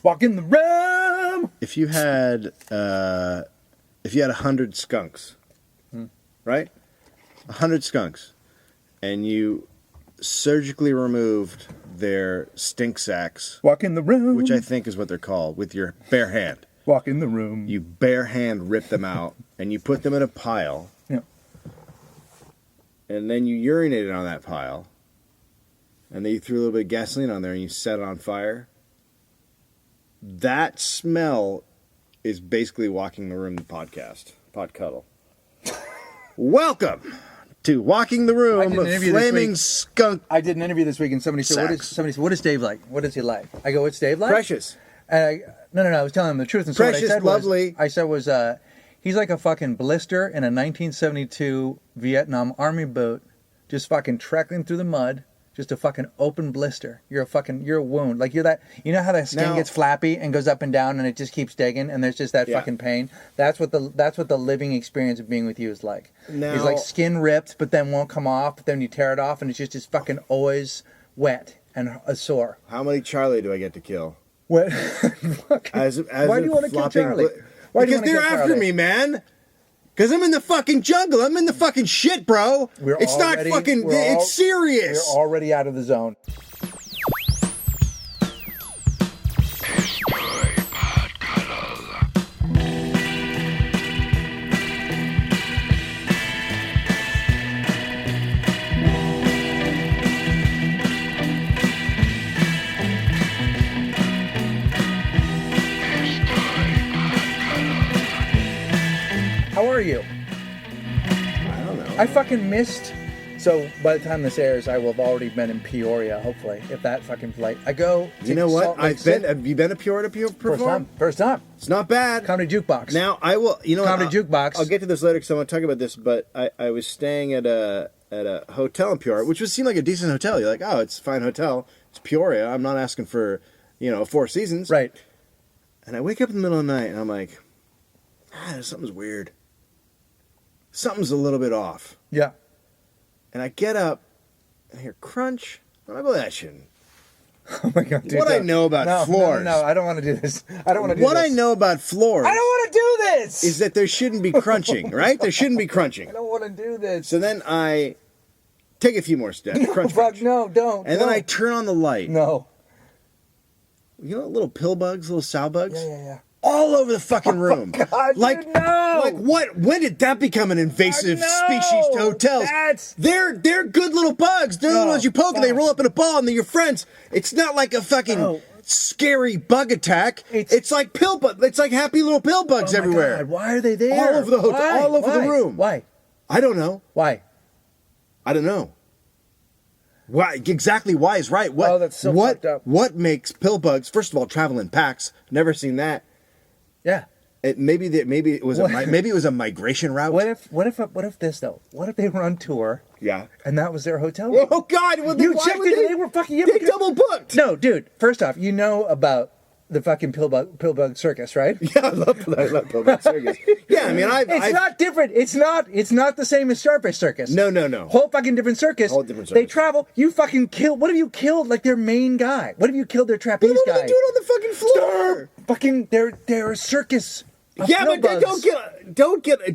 Walk in the room. If you had 100 skunks, right? 100 skunks, and you surgically removed their stink sacks. Walk in the room. Which I think is what they're called, with your bare hand. Walk in the room. You bare hand rip them out, and you put them in a pile. Yeah. And then you urinated on that pile. And then you threw a little bit of gasoline on there and you set it on fire. That smell is basically Walking the Room, the podcast. Pod Cuddle. Welcome to Walking the Room, Flaming Skunk. I did an interview this week and somebody said, what is Dave like? What is he like? I go, what's Dave like? Precious. No, I was telling him the truth. And so Precious, what I said was, he's like a fucking blister in a 1972 Vietnam Army boat, just fucking trekking through the mud. Just a fucking open blister. You're a wound. Like you're that. You know how that skin gets flappy and goes up and down, and it just keeps digging, and there's just that fucking pain. That's what the living experience of being with you is like. It's like skin ripped, but then won't come off. But then you tear it off, and it's just fucking always wet and a sore. How many Charlie do I get to kill? What? Why do you want to kill Charlie? Because they're after me, man. Because I'm in the fucking jungle. I'm in the fucking shit, bro. It's serious. We're already out of the zone. How are you? I don't know. I fucking missed. So by the time this airs, I will have already been in Peoria, hopefully, if that fucking flight. I go. You know what? Have you been to Peoria to perform? First time. It's not bad. Comedy Jukebox. Now I will. You know, Comedy Jukebox. I'll get to this later because I want to talk about this. But I was staying at a hotel in Peoria, which would seem like a decent hotel. You're like, oh, it's a fine hotel. It's Peoria. I'm not asking for, Four Seasons. Right. And I wake up in the middle of the night and I'm like, something's weird. Something's a little bit off. Yeah. And I get up and I hear crunch. And I go, that shouldn't. Oh my God, dude. What I know about floors. No, I don't want to do this. I don't want to do this. What I know about floors. I don't want to do this. Is that there shouldn't be crunching, right? There shouldn't be crunching. I don't want to do this. So then I take a few more steps. No, crunch. no, don't. And then I turn on the light. No. You know, little pill bugs, little sow bugs? Yeah. All over the fucking room. Oh God, like, dude, no. Like what? When did that become an invasive species to hotels? They're good little bugs. They're the little ones you poke and they roll up in a ball and they're your friends. It's not like a fucking scary bug attack. It's like pill bugs. It's like happy little pill bugs everywhere. God, why are they there? All over the hotel. All over the room. Why? I don't know. Why? I don't know. Why exactly? Why is right? What? That's so fucked up. What makes pill bugs? First of all, travel in packs. Never seen that. Yeah. Maybe it was a migration route. What if they were on tour? Yeah. And that was their hotel room? Oh God! Well, you checked it. They were fucking. They double booked. No, dude. First off, you know about the fucking pill bug circus, right? Yeah, I love pill bug circus. Yeah, I mean, it's not different. It's not the same as Starfish Circus. No. Whole fucking different circus. Whole different circus. They travel. You fucking kill. What have you killed? Like their main guy. What have you killed? Their trapeze what guy. What are they doing on the fucking floor? They're a circus. Yeah, but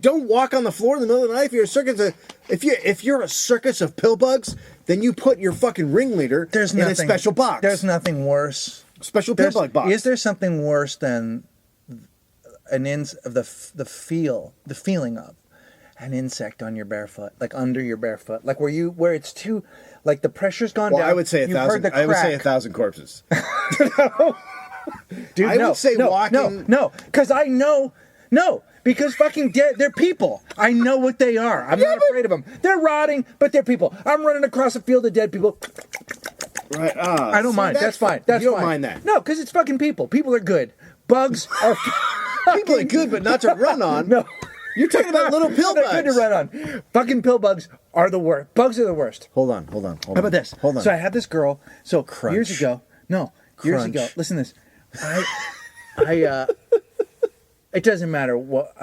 don't walk on the floor in the middle of the night if you're a circus. If you're a circus of pill bugs, then you put your fucking ringleader in a special box. There's nothing worse. Special pill bug box. Is there something worse than the feeling of an insect on your bare foot, like under your bare foot, like where it's too, like the pressure's gone down. I would say 1,000. I would say 1,000 corpses. Dude, I would say walking. No, because fucking dead. They're people. I know what they are. I'm not afraid of them. They're rotting, but they're people. I'm running across a field of dead people. Right. I don't mind. That's fine. You don't mind that? No, because it's fucking people. People are good. Bugs are. People are good, but not to run on. No. You're talking about little pill bugs. They're good to run on. Fucking pill bugs are the worst. Bugs are the worst. Hold on. How about this? Hold on. So I had this girl. So Crunch. years ago. Years ago. Listen to this. It doesn't matter what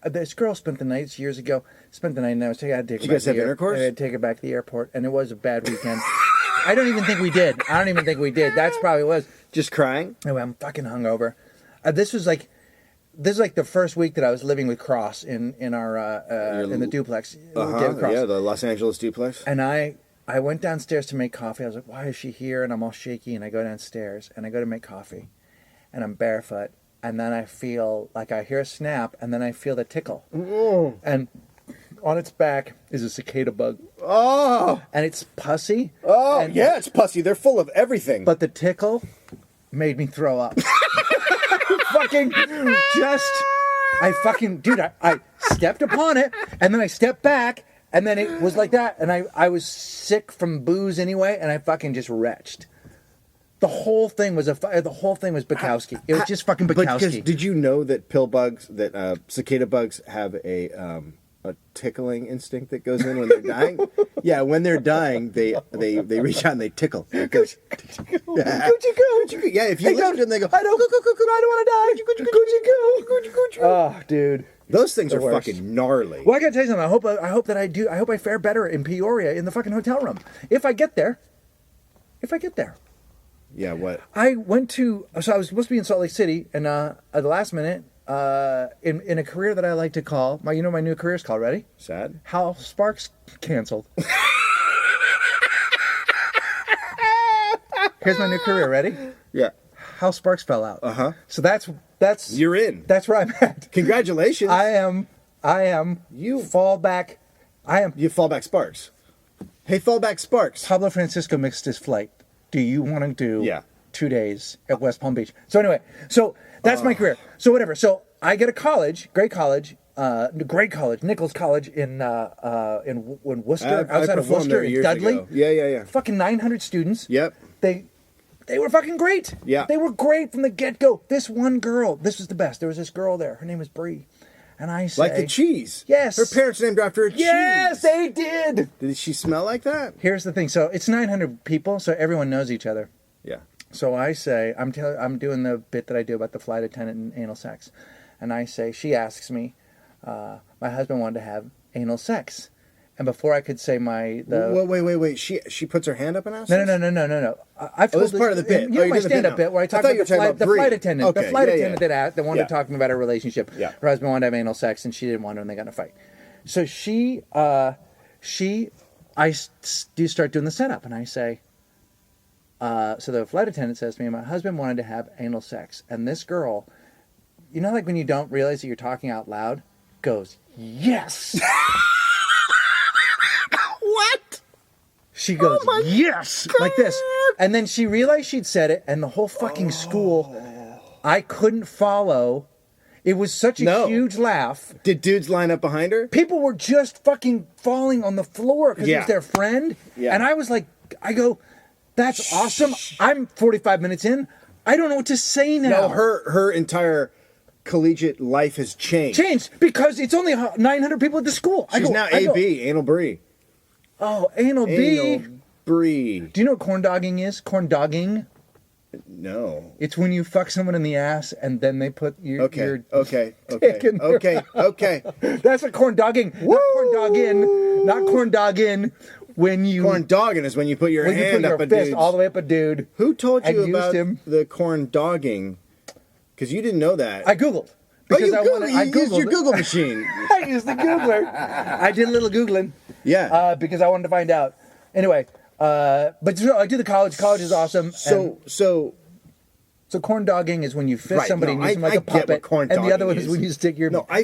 this girl spent the night years ago. Spent the night, and I had to take her back. Did you guys have intercourse? I had to take her back to the airport, and it was a bad weekend. I don't even think we did. That's probably what it was. Just crying? Anyway, I'm fucking hungover. This is like the first week that I was living with Cross in our in the duplex. David Cross. Yeah, the Los Angeles duplex. And I went downstairs to make coffee. I was like, why is she here? And I'm all shaky. And I go downstairs and I go to make coffee, and I'm barefoot. And then I feel like I hear a snap, and then I feel the tickle. Mm. And on its back is a cicada bug. Oh! And it's pussy. Oh, yeah, it's pussy. They're full of everything. But the tickle made me throw up. Dude, I stepped upon it, and then I stepped back, and then it was like that. And I was sick from booze anyway, and I fucking just retched. The whole thing was Bukowski. It was just fucking Bukowski. Did you know that cicada bugs have a tickling instinct that goes in when they're dying? Yeah, when they're dying, they reach out and they tickle. Yeah. Yeah, if you listen to them, they go, I don't want to die. Oh, dude. Those things are fucking gnarly. Well, I gotta tell you something. I hope I fare better in Peoria in the fucking hotel room. If I get there. Yeah, what? I was supposed to be in Salt Lake City, and at the last minute, in a career that I like to call, my new career's called, ready? Sad? Hal Sparks canceled. Here's my new career, ready? Yeah. Hal Sparks fell out. Uh-huh. So that's you're in. That's where I'm at. Congratulations. I am You fallback. You fallback Sparks. Hey, fallback Sparks. Pablo Francisco missed his flight. Do you want to do 2 days at West Palm Beach? So anyway, that's my career. So whatever. So I get a college, great college, Nichols College in Worcester, outside of Worcester, in Dudley. Ago. Yeah. Fucking 900 students. Yep. They were fucking great. Yeah. They were great from the get-go. This one girl, this was the best. There was this girl there. Her name was Bree. And I say... Like the cheese. Yes. Her parents named her after a cheese. Yes, they did. Did she smell like that? Here's the thing. So it's 900 people, so everyone knows each other. Yeah. So I say, I'm doing the bit that I do about the flight attendant and anal sex. And I say, she asks me, my husband wanted to have anal sex. And before I could say Wait. She puts her hand up and asks? No. I've told this part of the bit. You know my stand-up bit where I talk about the flight attendant. Okay. The flight attendant that wanted to talk to me about her relationship. Yeah. Her husband wanted to have anal sex, and she didn't want to, and they got in a fight. So I do start doing the setup, and I say, so the flight attendant says to me, my husband wanted to have anal sex, and this girl, you know, like when you don't realize that you're talking out loud, goes, yes. What? She goes, yes, God. like this. And then she realized she'd said it, and the whole fucking school, I couldn't follow. It was such a huge laugh. Did dudes line up behind her? People were just fucking falling on the floor because it was their friend. Yeah. And I was like, that's awesome. I'm 45 minutes in. I don't know what to say now. No, her entire collegiate life has changed. Because it's only 900 people at the school. She's now AB, Anal Bree. Oh, Anal B. Anal Bree. Do you know what corn dogging is? Corn dogging? No. It's when you fuck someone in the ass and then they put your Okay. That's a corn dogging. Not corn dogging. Not corn dogging. When you corn dogging is when you put your hand up a dude all the way up a dude. Who told you about the corn dogging? Because you didn't know that. I googled. Because I used your Google machine. I used the Googler. I did a little Googling. Yeah. Because I wanted to find out. Anyway, but I do the college. College is awesome. So corn dogging is when you fist somebody and use them like a puppet. And the other one is when you stick your... No, I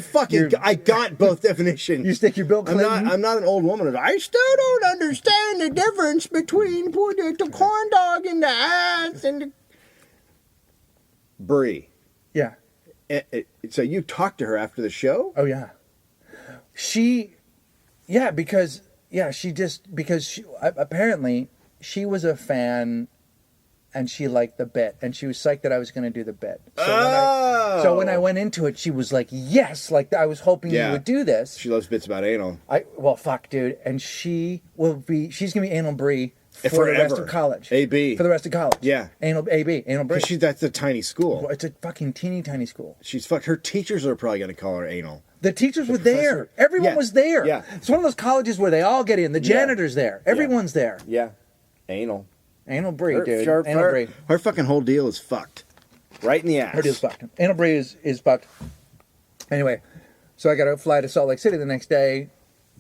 got both definitions. You stick your Bill Clinton. I'm not an old woman. I still don't understand the difference between putting the corn dog in the ass and the... Bree. Yeah. So you talked to her after the show? Oh, yeah. Apparently she was a fan and she liked the bit and she was psyched that I was going to do the bit. So when I went into it, she was like, yes, like I was hoping you would do this. She loves bits about anal. Well, fuck, dude. And she's going to be Anal Bree for the rest of college. AB. For the rest of college. Yeah. Anal Bree. That's a tiny school. It's a fucking teeny tiny school. She's fucked. Her teachers are probably going to call her anal. The teachers were there. Everyone was there. Yeah. It's one of those colleges where they all get in. The janitor's there. Everyone's there. Yeah. Anal. Anal Bree, dude. Anal Bree. Her fucking whole deal is fucked. Right in the ass. Her deal's fucked. Anal Bree is fucked. Anyway, so I got to fly to Salt Lake City the next day.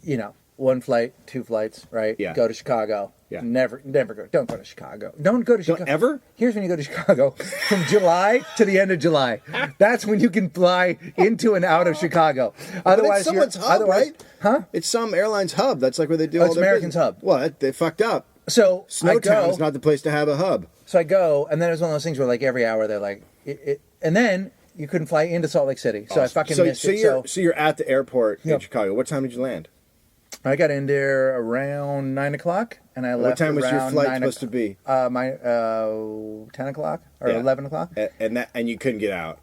You know, 1 flight, 2 flights, right? Yeah. Go to Chicago. Yeah. Never go. Don't go to Chicago. Don't go to Chicago. Don't ever? Here's when you go to Chicago. From July to the end of July. That's when you can fly into and out of Chicago. Otherwise, it's someone's hub, right? Huh? It's some airline's hub. That's like where they do all it's their American's business. hub. Well, they fucked up. So Snowtown's not the place to have a hub. So I go, and then it was one of those things where like every hour they're like, and then you couldn't fly into Salt Lake City. So I fucking missed it. So you're at the airport in Chicago. What time did you land? I got in there around 9 o'clock, and I left. What time was your around flight supposed to be? 10 o'clock or 11 o'clock. And you couldn't get out.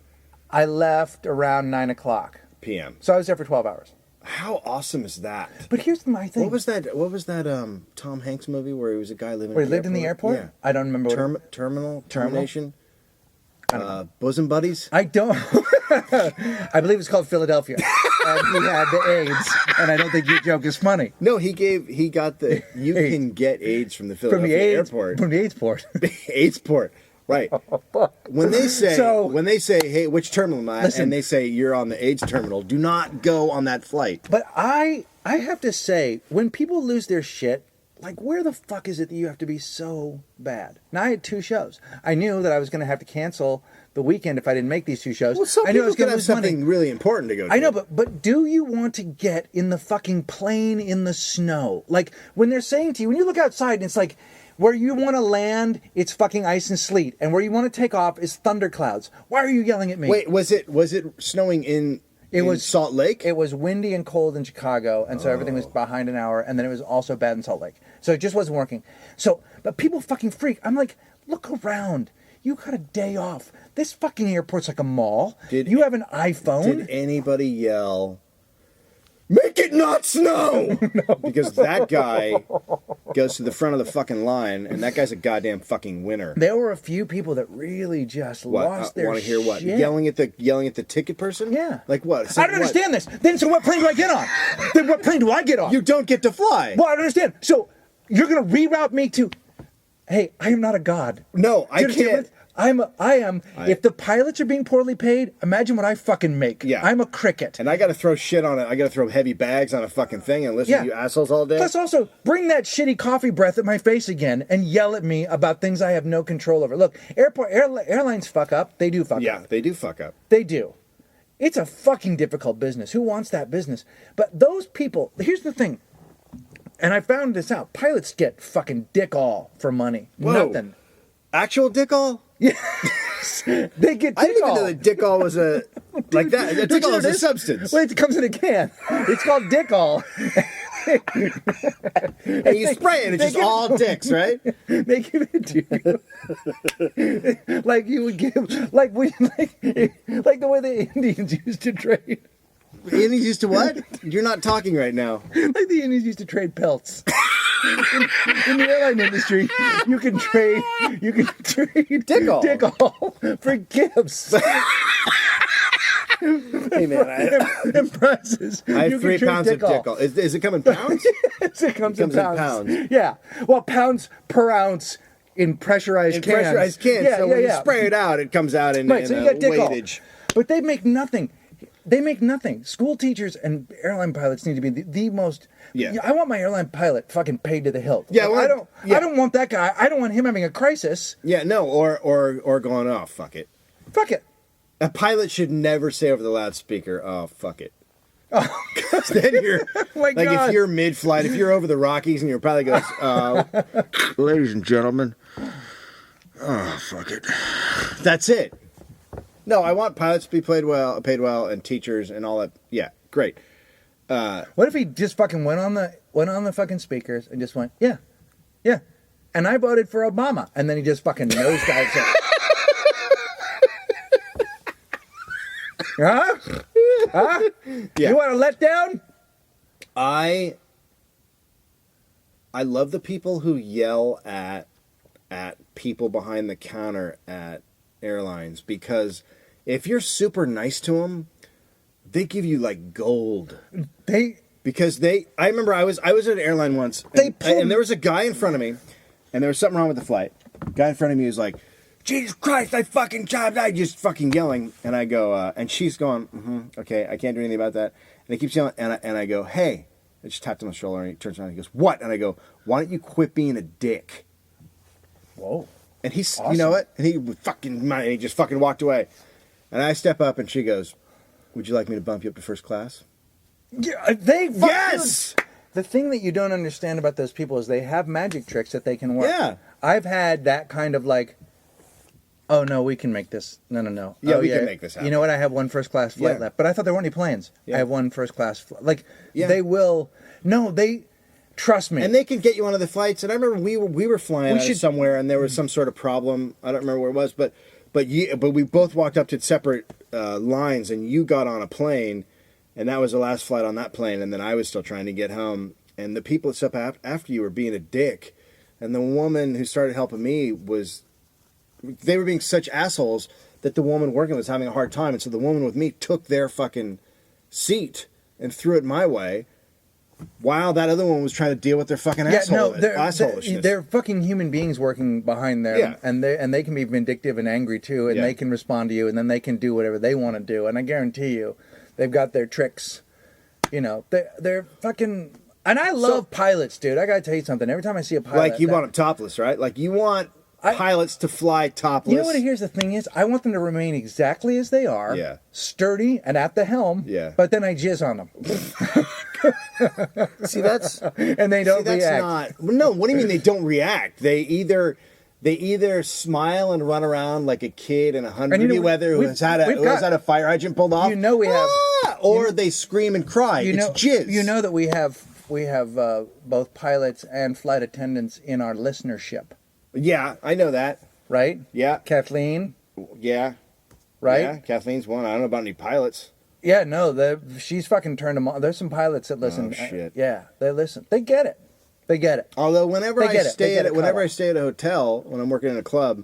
I left around 9 o'clock p.m. So I was there for 12 hours. How awesome is that? But here's my thing. What was that? Tom Hanks movie where he was a guy living. Where he lived in the airport? Yeah. I don't remember. Termination. Bosom buddies. I don't. I believe it's called Philadelphia, and he had the AIDS. And I don't think your joke is funny. No, he got the. You can get AIDS from the Philadelphia airport. From the AIDS port. AIDS port. Right. When they say, hey, which terminal am I? Listen, and they say you're on the AIDS terminal, do not go on that flight. But I have to say, when people lose their shit, like, where the fuck is it that you have to be so bad? Now, I had 2 shows. I knew that I was going to have to cancel the weekend if I didn't make these 2 shows. Well, some I knew I people was going could to have lose something money. really important to go to. I know, but do you want to get in the fucking plane in the snow? Like, when they're saying to you, when you look outside and it's like, where you want to land, it's fucking ice and sleet. And where you want to take off is thunderclouds. Why are you yelling at me? Wait, was it snowing in Salt Lake? It was windy and cold in Chicago, and so everything was behind an hour, and then it was also bad in Salt Lake. So it just wasn't working. So, but people fucking freak. I'm like, look around. You got a day off. This fucking airport's like a mall. You have an iPhone? Did anybody yell, make it not snow? No. Because that guy goes to the front of the fucking line, and that guy's a goddamn fucking winner. There were a few people that really just lost their shit. Want to hear what? Yelling at the ticket person? Yeah. Like what? I don't understand this. Then so what plane do I get on? Then what plane do I get on? You don't get to fly. Well, I don't understand. So you're going to reroute me to... Hey, I am not a god. No, I can't. I am. If the pilots are being poorly paid, imagine what I fucking make. Yeah. I'm a cricket. And I got to throw shit on it. I got to throw heavy bags on a fucking thing and listen to you assholes all day. Plus also, bring that shitty coffee breath at my face again and yell at me about things I have no control over. Look, airlines fuck up. They do fuck up. Yeah, they do fuck up. They do. It's a fucking difficult business. Who wants that business? But those people, here's the thing. And I found this out. Pilots get fucking dick all for money. Whoa. Nothing. Actual dick all? Yeah. They get dick all. I didn't even know that dick all was a... like that. A dick all is a substance. Well, it comes in a can. It's called dick all. And you spray it, it's just all dicks, right? They give it to you. Like you would give... Like the way the Indians used to trade. The Indians used to what? You're not talking right now. Like the Indians used to trade pelts. In the airline industry, you can trade dick all for gifts. Hey man, and prizes. I have 3 pounds of dick all. Is it come in pounds? It comes in pounds. Yeah. Well, pounds per ounce in pressurized cans. Pressurized cans. Yeah, so when you spray it out, it comes out in so you got dick weightage. All. But they make nothing. They make nothing. School teachers and airline pilots need to be the most. Yeah. I want my airline pilot fucking paid to the hilt. Yeah. Like, I don't want that guy. I don't want him having a crisis. Yeah. No. Or going, oh, fuck it. Fuck it. A pilot should never say over the loudspeaker, oh, fuck it. Oh, then you're like God. If you're mid-flight, if you're over the Rockies and your pilot goes, ladies and gentlemen, oh, fuck it. That's it. No, I want pilots to be paid well, and teachers and all that. Yeah, great. What if he just fucking went on the fucking speakers and just went, yeah, and I voted for Obama, and then he just fucking nosedived it. Huh? Yeah. You want to let down? I love the people who yell at people behind the counter at airlines, because if you're super nice to them, they give you like gold. I remember I was at an airline once, and there was a guy in front of me and there was something wrong with the flight. Guy in front of me was like, Jesus Christ, I fucking jobbed, I just fucking yelling. And I go, and she's going, okay, I can't do anything about that. And he keeps yelling, and I go, hey. I just tapped him on the shoulder, and he turns around and he goes, what? And I go, why don't you quit being a dick? Whoa. And he's, awesome. You know what? And he just fucking walked away. And I step up, and she goes, would you like me to bump you up to first class? Yeah, yes! The thing that you don't understand about those people is they have magic tricks that they can work. Yeah. I've had that kind of like, oh, no, we can make this. No. Yeah, oh, we can make this happen. You know what? I have one first class flight left. But I thought there weren't any planes. Yeah. I have one first class flight. Like, they will. No, they. Trust me. And they can get you on other flights. And I remember we were flying out of somewhere, and there was some sort of problem. I don't remember where it was. But we both walked up to separate lines, and you got on a plane, and that was the last flight on that plane. And then I was still trying to get home. And the people that stepped after you were being a dick. And the woman who started helping me they were being such assholes that the woman working was having a hard time. And so the woman with me took their fucking seat and threw it my way while that other one was trying to deal with their fucking assholishness. They're fucking human beings working behind there. Yeah. And they can be vindictive and angry too. And they can respond to you. And then they can do whatever they want to do. And I guarantee you, they've got their tricks. You know, they're fucking... And I love pilots, dude. I gotta tell you something. Every time I see a pilot... Like, you want them topless, right? Like, you want... pilots to fly topless. You know what? Here's the thing is, I want them to remain exactly as they are, sturdy and at the helm. Yeah. But then I jizz on them. See, that's and they don't react. No, what do you mean they don't react? They either smile and run around like a kid in 100-degree weather who has had a fire hydrant pulled off. You know we have, or they scream and cry. It's jizz. You know that we have both pilots and flight attendants in our listenership. Yeah, I know that. Right? Yeah. Kathleen? Yeah. Right? Yeah, Kathleen's one. I don't know about any pilots. Yeah, no, she's fucking turned them on. There's some pilots that listen. Oh, shit. Yeah, they listen. They get it. They get it. Although whenever I stay at a hotel, when I'm working in a club,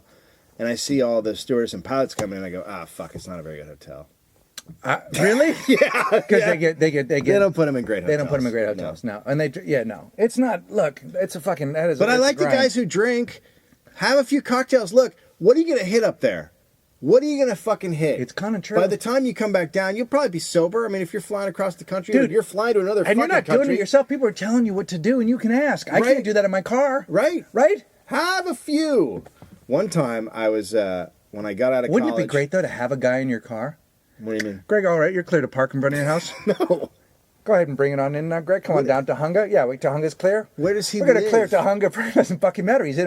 and I see all the stewardess and pilots coming in, I go, fuck, it's not a very good hotel. Really? Yeah. Because they don't put them in great hotels. They don't put them in great hotels. No. And no. It's not, look, it's a fucking, that is But I like the guys who drink. Have a few cocktails. Look, what are you going to hit up there? What are you going to fucking hit? It's kind of true. By the time you come back down, you'll probably be sober. I mean, if you're flying across the country, dude, you're flying to another fucking country. And you're not doing it yourself. People are telling you what to do, and you can ask. I can't do that in my car. Right. Right? Have a few. One time, I was, when I got out of college... Wouldn't it be great, though, to have a guy in your car? What do you mean? Greg, all right, you're clear to park in front of your house? No. Go ahead and bring it on in now, Greg. Come on down to Tahunga. Yeah, wait, Tahunga's clear. Where does he live? We're going to clear Tahunga. It doesn't fucking matter. He's in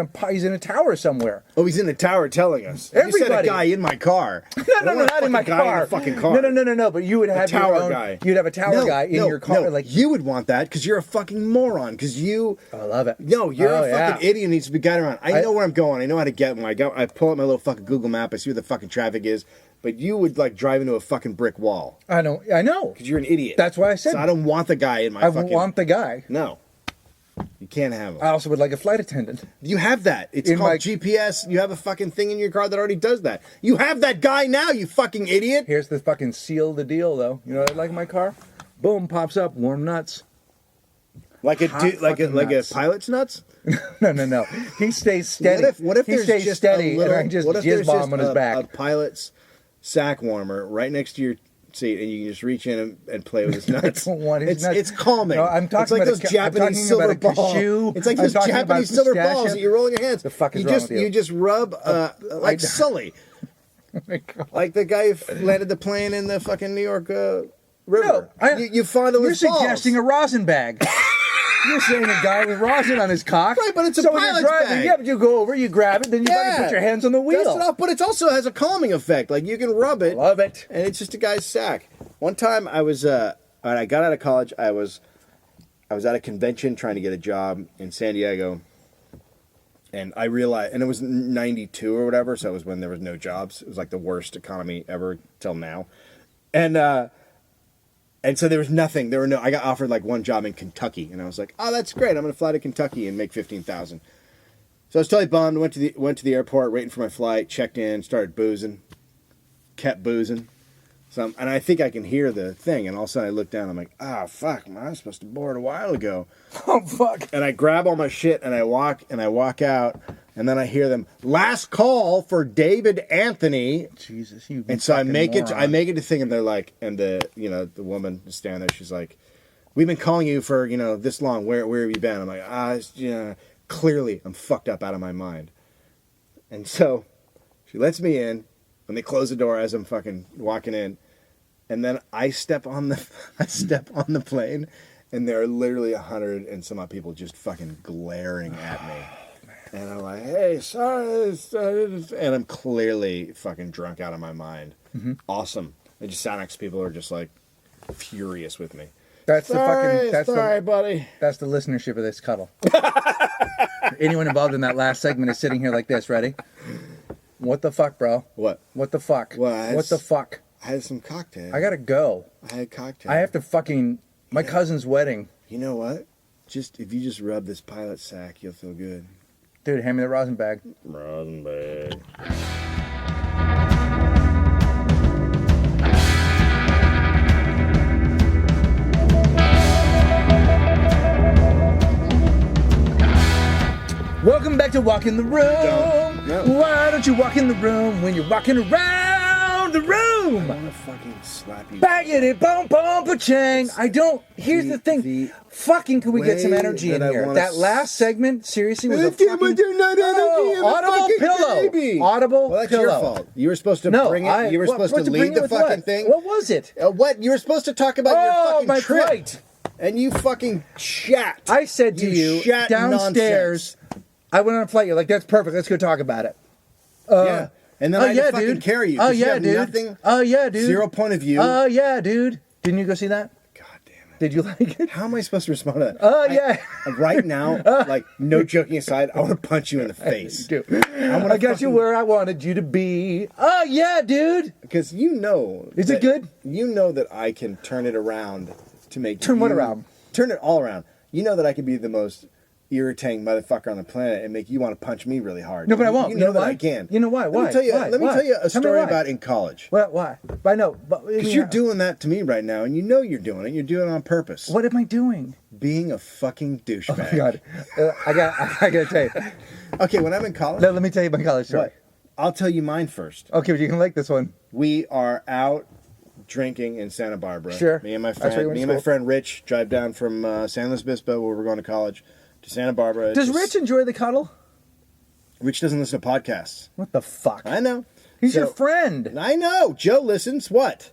a tower somewhere. Oh, he's in a tower telling us. Everybody. You said a guy in my car. No, not in my car. In a fucking car. No. But you would have a tower guy. You'd have a tower guy in your car. No, like you would want that because you're a fucking moron. Because you. I love it. No, you're a fucking idiot who needs to be guided around. I know where I'm going. I know how to get. When I pull up my little fucking Google map. I see where the fucking traffic is. But you would like drive into a fucking brick wall. I know. Because you're an idiot. That's why I said. So I don't want the guy in my fucking... I want the guy. No. You can't have him. I also would like a flight attendant. You have that. It's called GPS. You have a fucking thing in your car that already does that. You have that guy now, you fucking idiot. Here's the fucking seal the deal, though. You know what I like in my car? Boom, pops up, warm nuts. Like a pilot's nuts? No. He stays steady. What if there's stays just steady, a little, and I just jizz bomb on his back? A pilot's sack warmer right next to your seat, and you can just reach in and play with his nuts. I don't want his nuts. It's calming. No, I'm talking it's like about those Japanese silver balls. It's like those Japanese silver balls that you roll in your hands. The fuck is wrong with you? You just rub like Sully. Oh my God. Like the guy who landed the plane in the fucking New York river. No, you fondle his balls. You're suggesting a rosin bag. You're saying a guy with rosin on his cock. Right, but it's a pilot's bag. Yeah, but you go over, you grab it, then you fucking put your hands on the wheel. But it also has a calming effect. Like, you can rub it. Love it. And it's just a guy's sack. One time I was, when I got out of college, I was at a convention trying to get a job in San Diego. And I realized, and it was 92 or whatever, so it was when there was no jobs. It was like the worst economy ever till now. And so there was nothing. I got offered like one job in Kentucky, and I was like, "Oh, that's great! I'm going to fly to Kentucky and make $15,000." So I was totally bummed. Went to the airport, waiting for my flight. Checked in, started boozing, kept boozing. So and I think I can hear the thing, and all of a sudden I look down. I'm like, fuck, man, I was supposed to board a while ago. Oh fuck! And I grab all my shit and I walk out, and then I hear them last call for David Anthony. Jesus, you. And so I make it to thing, and they're like, and the woman is standing there. She's like, we've been calling you for this long. Where have you been? I'm like, clearly I'm fucked up out of my mind. And so she lets me in. When they close the door as I'm fucking walking in, and then I step on the plane, and there are literally 100 and some odd people just fucking glaring at me. And I'm like, hey, sorry. And I'm clearly fucking drunk out of my mind. Mm-hmm. Awesome. I just sat next to people who are just like furious with me. Sorry, buddy. That's the listenership of this cuddle. Anyone involved in that last segment is sitting here like this, ready? What the fuck, bro? What? What the fuck? What the fuck? I had some cocktails. I gotta go. I had cocktails. I have to fucking... My cousin's wedding. You know what? If you just rub this pilot sack, you'll feel good. Dude, hand me the rosin bag. Rosin bag. Welcome back to Walk in the Room. No. Why don't you walk in the room when you're walking around the room? I want to fucking slap you. Baggity boom boom pa-chang. I don't. Here's the thing. Fucking, could we get some energy in here? That last segment, seriously, was a fucking... Audible pillow. Baby. Audible well, that's pillow. Your fault. You were supposed to bring it. You were supposed to lead the fucking what? thing. What was it? What? You were supposed to talk about your fucking my trip. flight. And you fucking shat. I said to you downstairs... Nonsense. I went on a flight. You're like, that's perfect. Let's go talk about it. Yeah. And then I had to fucking dude. carry you. Oh, yeah, you have dude. Nothing. Oh, yeah, dude. Zero point of view. Oh, yeah, dude. Didn't you go see that? God damn it. Did you like it? How am I supposed to respond to that? Oh, yeah. Right now, like, no joking aside, I want to punch you in the face. Dude. I got you where I wanted you to be. Oh, yeah, dude. Because you know. Is it good? You know that I can turn it around to make Turn what around? Turn it all around. You know that I can be the most irritating motherfucker on the planet and make you want to punch me really hard. No, but I won't. You know that why? I can. You know why? Why? Let me tell you a story why. about in college. What? Why? I know. Because you're doing that to me right now, and you know you're doing it. You're doing it on purpose. What am I doing? Being a fucking douchebag. Oh, my God. I got to tell you. Okay, when I'm in college... Let me tell you my college story. What? I'll tell you mine first. Okay, but you can like this one. We are out drinking in Santa Barbara. Sure. Me and my friend Rich drive down from San Luis Obispo, where we're going to college, to Santa Barbara. Does Rich enjoy the cuddle? Rich doesn't listen to podcasts. What the fuck? I know. He's your friend. I know. Joe listens. What?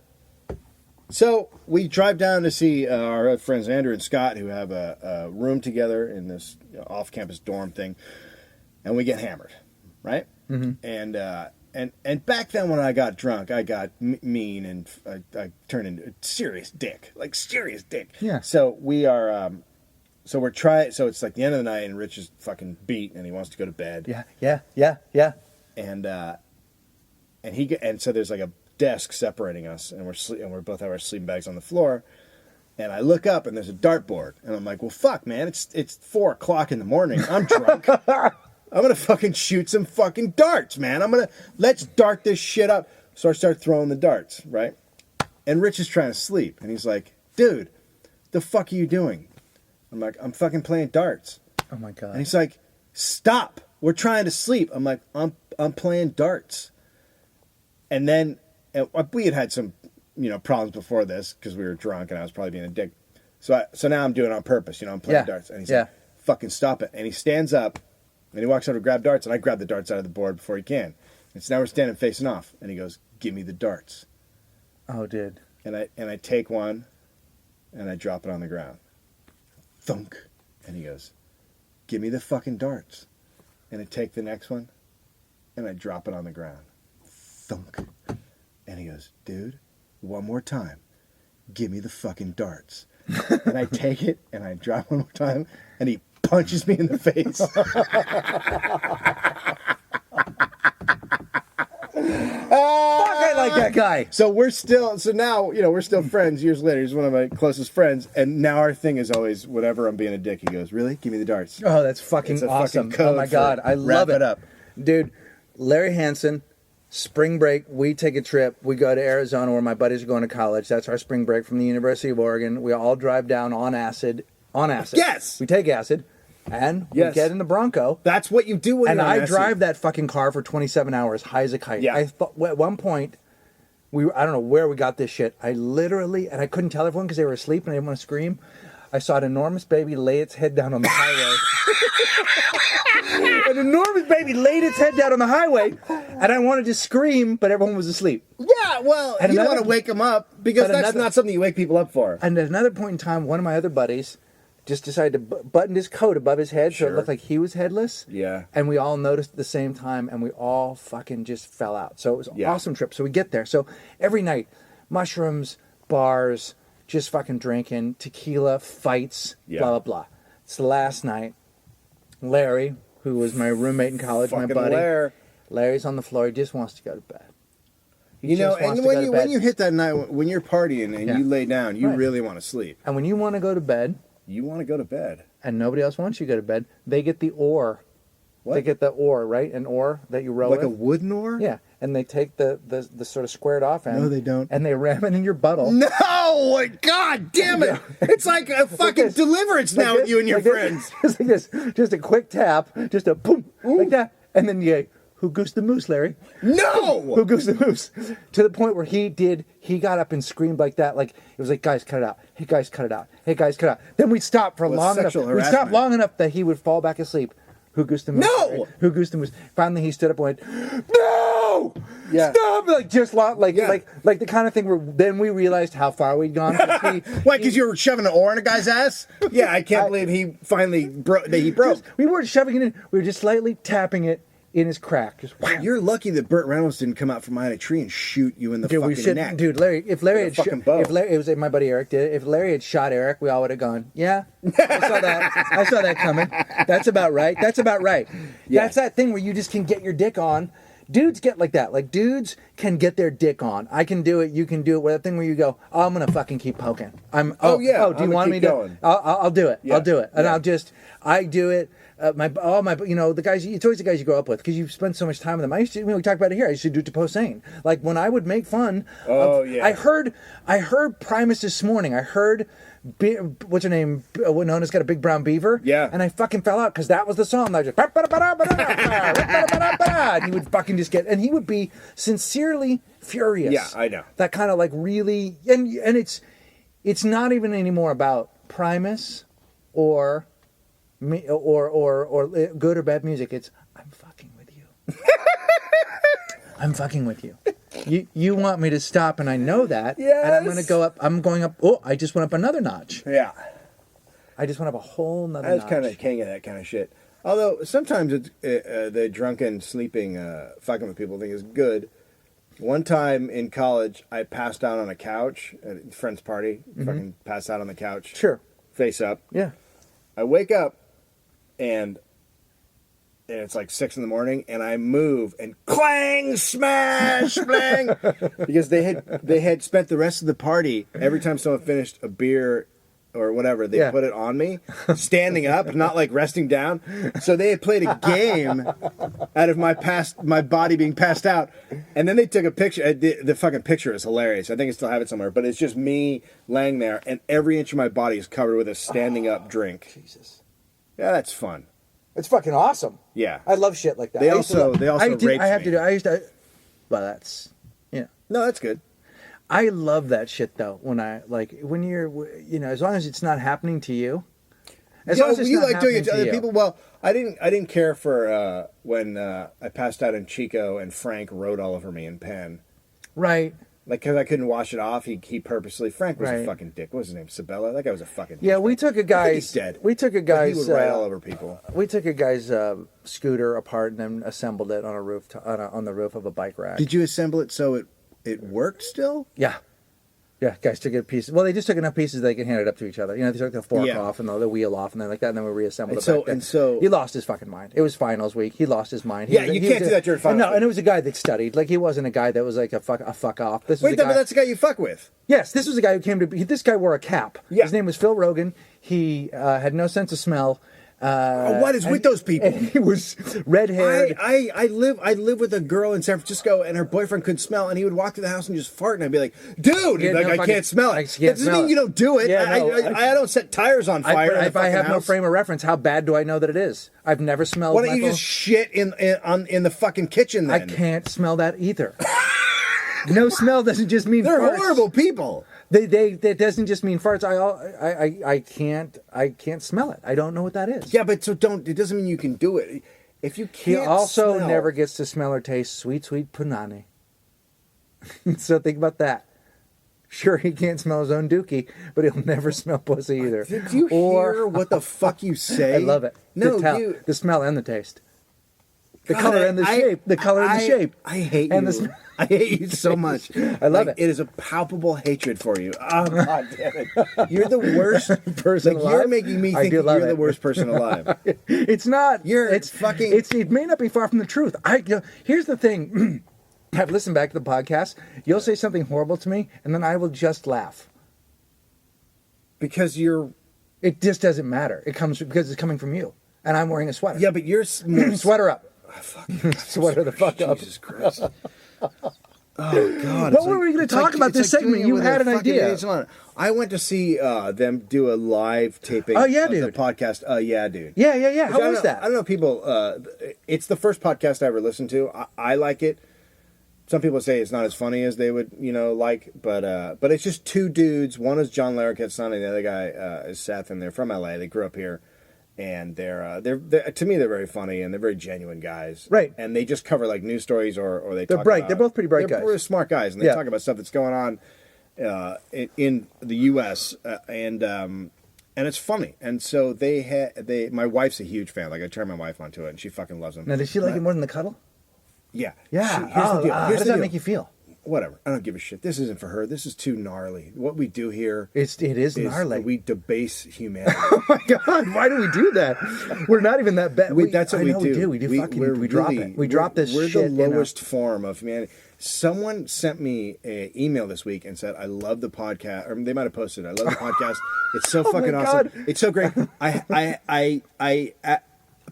So we drive down to see our friends Andrew and Scott, who have a room together in this off-campus dorm thing, and we get hammered, right? Mm-hmm. And back then when I got drunk, I got mean and I turned into a serious dick, like serious dick. Yeah. So we are. So we're trying. So it's like the end of the night, and Rich is fucking beat, and he wants to go to bed. Yeah. And so there's like a desk separating us, and we both have our sleeping bags on the floor. And I look up, and there's a dartboard, and I'm like, well, fuck, man, it's 4:00 in the morning. I'm drunk. I'm gonna fucking shoot some fucking darts, man. Let's dart this shit up. So I start throwing the darts, right? And Rich is trying to sleep, and he's like, dude, the fuck are you doing? I'm like, I'm fucking playing darts. Oh my God. And he's like, stop. We're trying to sleep. I'm like, I'm playing darts. And then we had some, problems before this because we were drunk and I was probably being a dick. So now I'm doing it on purpose. I'm playing darts. And he's like, fucking stop it. And he stands up and he walks over to grab darts, and I grab the darts out of the board before he can. And so now we're standing facing off, and he goes, give me the darts. Oh, dude. And I take one and I drop it on the ground. Thunk. And he goes, give me the fucking darts. And I take the next one and I drop it on the ground. Thunk. And he goes, dude, one more time. Give me the fucking darts. And I take it and I drop one more time, and he punches me in the face. I like that guy. So now, we're still friends years later. He's one of my closest friends. And now our thing is always, whatever I'm being a dick, he goes, really? Give me the darts. Oh, that's fucking awesome. Oh my God. I love it. Wrap it up. Dude, Larry Hansen, spring break, we take a trip. We go to Arizona where my buddies are going to college. That's our spring break from the University of Oregon. We all drive down on acid. On acid. Yes. We take acid. And we get in the Bronco. That's what you do when and you're I on drive that fucking car for 27 hours, high as a kite. Yeah. I thought at one point, I don't know where we got this shit. I literally, and I couldn't tell everyone because they were asleep and I didn't want to scream. I saw an enormous baby lay its head down on the highway. An enormous baby laid its head down on the highway, and I wanted to scream, but everyone was asleep. Yeah, well, you don't want to wake them up because that's not something you wake people up for. And at another point in time, one of my other buddies just decided to button his coat above his head so it looked like he was headless. Yeah. And we all noticed at the same time, and we all fucking just fell out. So it was an awesome trip. So we get there. So every night, mushrooms, bars, just fucking drinking, tequila, fights, blah, blah, blah. It's the last night. Larry, who was my roommate in college, my buddy. Larry's on the floor. He just wants to go to bed. And when you hit that night, when you're partying and you lay down, you really want to sleep. And when you want to go to bed... You want to go to bed. And nobody else wants you to go to bed. They get the oar. What? They get the oar, right? An oar that you row like with. a wooden oar? Yeah. And they take the sort of squared off end. No, they don't. And they ram it in your butthole. No! God damn it! It's like a fucking deliverance now with you and your friends. Just like this. Just a quick tap. Just a boom. Like that. And then you... Who goosed the moose, Larry? No! Who goosed the moose? To the point where he got up and screamed like that. Like, it was like, guys, cut it out. Hey, guys, cut it out. Hey, guys, cut it out. Then we'd stop for long enough. We'd stop long enough that he would fall back asleep. Who goosed the moose? No! Larry? Who goosed the moose? Finally, he stood up and went, no! Yeah. Stop! Like, just like the kind of thing where then we realized how far we'd gone. Why, because you were shoving an oar in a guy's ass? Yeah, I can't believe he finally broke. We weren't shoving it in. We were just slightly tapping it in his crack. Just wham. You're lucky that Burt Reynolds didn't come out from behind a tree and shoot you in the fucking neck. Dude, Larry, if Larry had it was my buddy Eric did it. If Larry had shot Eric, we all would have gone, yeah, I saw that coming. That's about right. Yeah. That's that thing where you just can get your dick on. Dudes get like that. Like, dudes can get their dick on. I can do it. You can do it. Where that thing where you go, oh, I'm going to fucking keep poking. Do you want me to? I'll do it. Yeah. I'll do it. And I do it. The guys, it's always the guys you grow up with because you spend so much time with them. We talked about it here. I used to do it to Posehn. Like when I would make fun. I heard Primus this morning. I heard, what's her name? Nona's got a big brown beaver. Yeah. And I fucking fell out because that was the song. I was just, and he would fucking just get, and he would be sincerely furious. Yeah, I know. That kind of like really, and it's not even anymore about Primus or me or good or bad music. It's I'm fucking with you. I'm fucking with you. You want me to stop, and I know that. Yes. And I'm going to go up. I'm going up. Oh, I just went up another notch. Yeah. I just went up a whole nother notch. I was kind of king of that kind of shit. Although sometimes it's, the drunken sleeping, fucking with people thing is good. One time in college, I passed out on a couch at a friend's party. Fucking passed out on the couch. Sure. Face up. Yeah. I wake up and it's like 6 a.m. and I move and clang, smash, bang, because they had spent the rest of the party. Every time someone finished a beer or whatever, they put it on me, standing up, not like resting down. So they had played a game out of my body being passed out, and then they took a picture. The fucking picture is hilarious. I think I still have it somewhere, but it's just me laying there, and every inch of my body is covered with a standing up drink. Jesus. Yeah, that's fun. It's fucking awesome. Yeah. I love shit like that. They also raped me. Well, that's, yeah. No, that's good. I love that shit though. When you're, as long as it's not happening to you. As long as it's you not like doing it to other you. people. Well, I didn't care for when I passed out in Chico and Frank wrote all over me in pen. Right. Like, because I couldn't wash it off, he purposely. Frank was a fucking dick. What was his name? Sabella? That guy was a fucking. Yeah, we took a guy's. He's dead. We took a guy's. He would write all over people. We took a guy's scooter apart and then assembled it on a roof on the roof of a bike rack. Did you assemble it so it worked still? Yeah. Yeah, guys took it pieces. Well, they just took enough pieces they could hand it up to each other. They took the fork off and the wheel off and then like that, and then we reassembled it. And so he lost his fucking mind. It was finals week. He lost his mind. You can't do that during finals. No, and it was a guy that studied. Like he wasn't a guy that was like a fuck off. But that's the guy you fuck with. Yes, this was the guy who came to. This guy wore a cap. Yeah. His name was Phil Rogan. He had no sense of smell. What is with those people? And he was red-haired. I live with a girl in San Francisco, and her boyfriend couldn't smell, and he would walk through the house and just fart, and I'd be like, "Dude," Yeah, like, no, I can't smell it. That doesn't mean you don't do it. Yeah, no, I don't set tires on fire. If I have no frame of reference, how bad do I know that it is? I've never smelled. Why don't you just shit in the fucking kitchen? Then I can't smell that either. No smell doesn't just mean they're farts. horrible people. That doesn't just mean farts. I can't smell it. I don't know what that is. Yeah, but it doesn't mean you can do it. If you can't. He also smell, never gets to smell or taste sweet punani. So think about that. Sure, he can't smell his own dookie, but he'll never smell pussy either. Did you hear what the fuck you say? I love it. No, the smell and the taste. The color and the shape. The color and the shape. I hate and you. I hate you so much. I love it. It is a palpable hatred for you. Oh, God damn it. You're the worst person alive. You're making me think that you're the worst person alive. It's not. It's fucking... It may not be far from the truth. Here's the thing. I've listened back to the podcast. You'll say something horrible to me, and then I will just laugh. Because you're... It just doesn't matter. It comes because it's coming from you. And I'm wearing a sweater. Yeah, but you're... Sweater up. Sweater the fuck up. Jesus Christ. Oh, God. What were we going to talk about this segment? You had an idea. I went to see them do a live taping of the podcast. Yeah, dude. Yeah. How was that? I don't know, people. It's the first podcast I ever listened to. I like it. Some people say it's not as funny as they would, like, but it's just two dudes. One is John Larroquette's son, and the other guy is Seth, and they're from LA. They grew up here. And they're to me they're very funny and they're very genuine guys, right? And they just cover like news stories or they they're talk bright. About, they're both pretty bright guys. They're smart guys, and they talk about stuff that's going on in the U.S. And it's funny. And so my wife's a huge fan. Like I turned my wife onto it, and she fucking loves them. Now, does she like it more than the cuddle? Yeah. Yeah. How does that make you feel? Whatever. I don't give a shit. This isn't for her. This is too gnarly. What we do here it is gnarly. We debase humanity. Oh my God! Why do we do that? We're not even that bad. That's what we do. We drop it. We drop this shit. We're the lowest form of humanity. Someone sent me an email this week and said, "I love the podcast." Or they might have posted it. I love the podcast. It's so fucking awesome. It's so great. I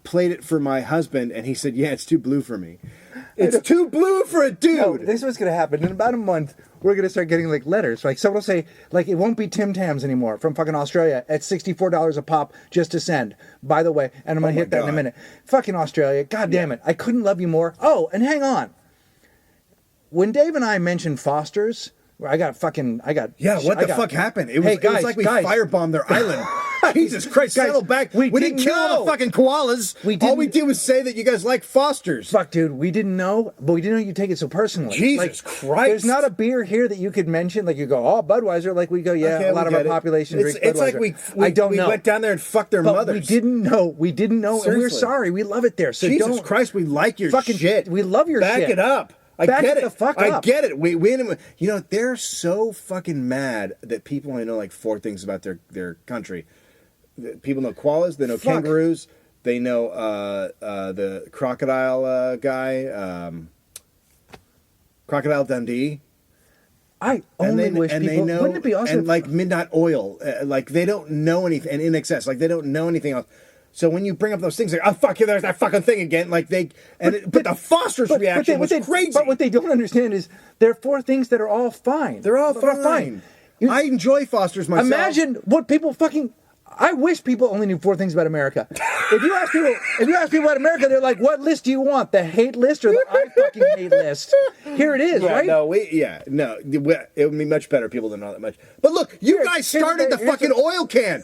played it for my husband, and he said, "Yeah, it's too blue for me." It's too blue for a dude. No, this is what's going to happen. In about a month, we're going to start getting like letters. Like someone will say, like, it won't be Tim Tams anymore from fucking Australia at $64 a pop just to send. By the way, and I'm going to hit that in a minute. Fucking Australia. God damn it. I couldn't love you more. Oh, and hang on. When Dave and I mentioned Foster's, I got. Yeah, what the fuck happened? It was like we firebombed their island. Jesus Christ, settle back. We didn't kill all the fucking koalas. All we did was say that you guys like Foster's. Fuck, dude, we didn't know, but we didn't know you take it so personally. Jesus Christ. There's not a beer here that you could mention, like you go, oh, Budweiser, like we go, a lot of our population drinks Budweiser. It's like we went down there and fucked their mothers. We didn't know, Seriously. And we're sorry, we love it there. So Jesus Christ, we like your shit. We love your shit. Back it up. I get it. I get it. They're so fucking mad that people only know like 4 things about their country. People know koalas. They know kangaroos. They know the crocodile guy, Crocodile Dundee. I only wish people... Wouldn't it be awesome? And like Midnight Oil. Like they don't know anything. And In Excess. Like they don't know anything else. So when you bring up those things, like, oh, fuck you, there's that fucking thing again. Like but the Foster's reaction was crazy. But what they don't understand is there are 4 things that are all fine. They're all fine. I enjoy Foster's myself. Imagine what people fucking... I wish people only knew 4 things about America. If you ask people about America, they're like, "What list do you want? The hate list or the I fucking hate list?" Here it is, right? It would be much better. People don't know that much. But look, you guys started the fucking oil can.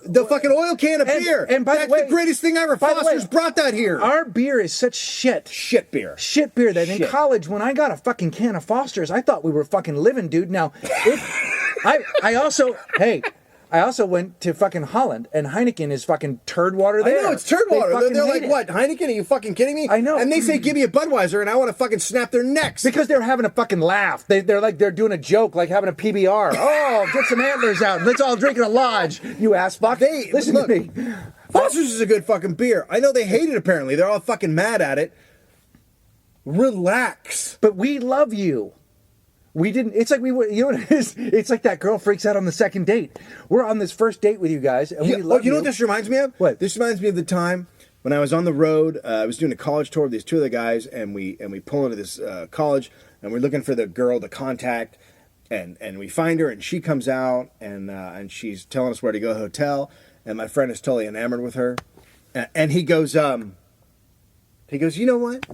The fucking oil can of beer. And by that's the way, the greatest thing ever. Foster's brought that here. Our beer is such shit. Shit beer. Shit beer that in college, when I got a fucking can of Foster's, I thought we were fucking living, dude. Now, I also went to fucking Holland, and Heineken is fucking turd water there. I know, it's turd water. They're like, what, Heineken? Are you fucking kidding me? I know. And they say, give me a Budweiser, and I want to fucking snap their necks. Because they're having a fucking laugh. They're doing a joke, like having a PBR. Oh, get some antlers out. Let's all drink in a lodge, you ass fuck. Listen to me. Foster's is a good fucking beer. I know they hate it, apparently. They're all fucking mad at it. Relax. But we love you. We didn't. It's like we were. You know what it is? It's like that girl freaks out on the second date. We're on this first date with you guys, and we love you know what this reminds me of? What? This reminds me of the time when I was on the road. I was doing a college tour with these two other guys, and we pull into this college, and we're looking for the girl to contact, and we find her, and she comes out, and she's telling us where to go to the hotel, and my friend is totally enamored with her, and he goes, you know what?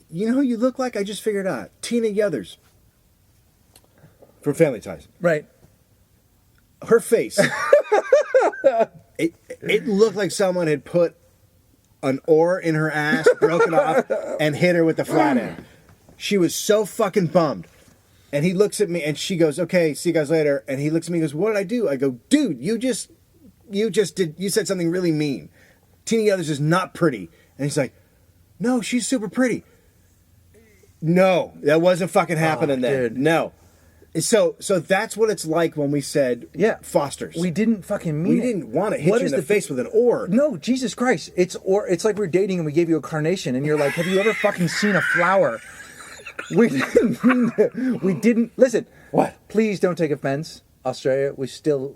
You know who you look like? I just figured out. Tina Yothers. From Family Ties. Right. Her face. it looked like someone had put an oar in her ass, broken off, and hit her with the flat end. She was so fucking bummed. And he looks at me and she goes, okay, see you guys later. And he looks at me and goes, what did I do? I go, dude, you said something really mean. Tina Yothers is not pretty. And he's like, no, she's super pretty. No, that wasn't fucking happening then. Dude. No. So that's what it's like when we said Foster's. We didn't fucking mean it. We didn't want to hit you in the face with an oar. No, Jesus Christ. It's like we're dating and we gave you a carnation and you're like, have you ever fucking seen a flower? We didn't mean it. We didn't. Listen. What? Please don't take offense. Australia, we still...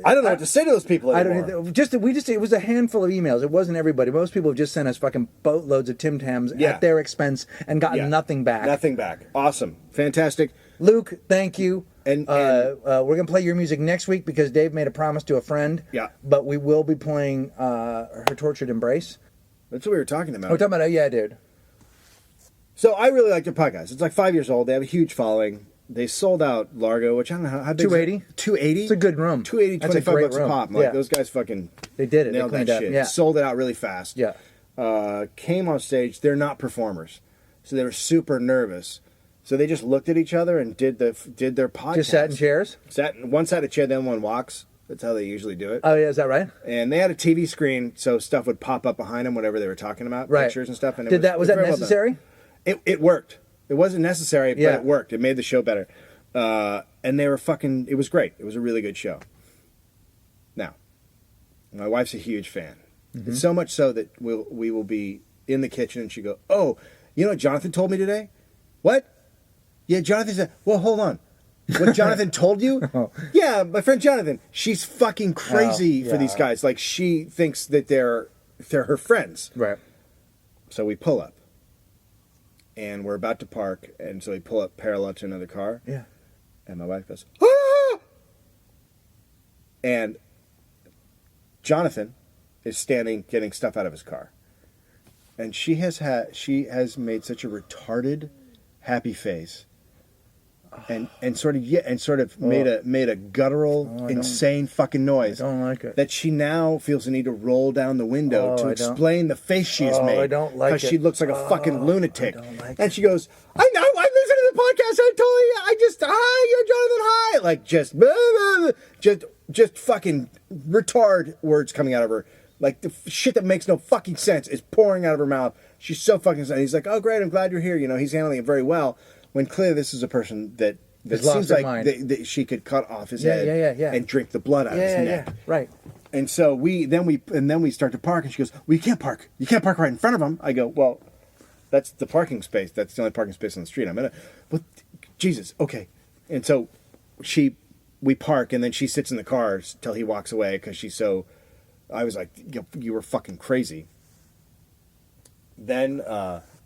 I don't know what to say to those people anymore. It was a handful of emails. It wasn't everybody. Most people have just sent us fucking boatloads of Tim Tams at their expense and gotten nothing back. Nothing back. Awesome. Fantastic. Luke, thank you. And we're going to play your music next week because Dave made a promise to a friend. Yeah. But we will be playing Her Tortured Embrace. That's what we were talking about. We're talking about, yeah, dude. So I really like their podcast. It's like 5 years old. They have a huge following. They sold out Largo, which I don't know how big. 280. 280. It's a good room. 280, That's a 25 great bucks room. a pop. Like Yeah. those guys fucking They did it. nailed They that cleaned up. shit. Yeah. Sold it out really fast. Yeah. Came on stage. They're not performers, so they were super nervous. So they just looked at each other and did their podcast. Just sat in chairs? One sat a chair, then one walks. That's how they usually do it. Oh, yeah, is that right? And they had a TV screen, so stuff would pop up behind them, whatever they were talking about, Right. pictures and stuff. And Was that very well done. necessary? It worked. It wasn't necessary, but Yeah. it worked. It made the show better. And they were fucking... It was great. It was a really good show. Now, my wife's a huge fan. Mm-hmm. So much so that we will be in the kitchen and she go, oh, you know what Jonathan told me today? What? Yeah, Jonathan said... Well, hold on. What Jonathan told you? Oh. Yeah, my friend Jonathan. She's fucking crazy Oh, for these yeah. guys. Like, she thinks that they're her friends. Right. So we pull up. And we're about to park, and so we pull up parallel to another car. Yeah. And my wife goes, ah! And Jonathan is standing getting stuff out of his car. And she has made such a retarded happy face. And sort of made a guttural, insane fucking noise. I don't like it. That she now feels the need to roll down the window to explain the face she has made. I don't like it. Because she looks like a fucking lunatic. I don't like and she goes, I know, I listened to the podcast. Hi, you're Jonathan. Hi. Like just, blah, blah, blah. Just fucking retard words coming out of her. Like the shit that makes no fucking sense is pouring out of her mouth. She's so fucking sad. He's like, oh great, I'm glad you're here. You know, he's handling it very well. When clearly this is a person that seems like that she could cut off his head and drink the blood out of his neck. Yeah, right. And so we start to park, and she goes, well, you can't park. You can't park right in front of him. I go, well, that's the parking space. That's the only parking space on the street. But Jesus, okay. And so we park, and then she sits in the car till he walks away because she's so. I was like, you were fucking crazy. Then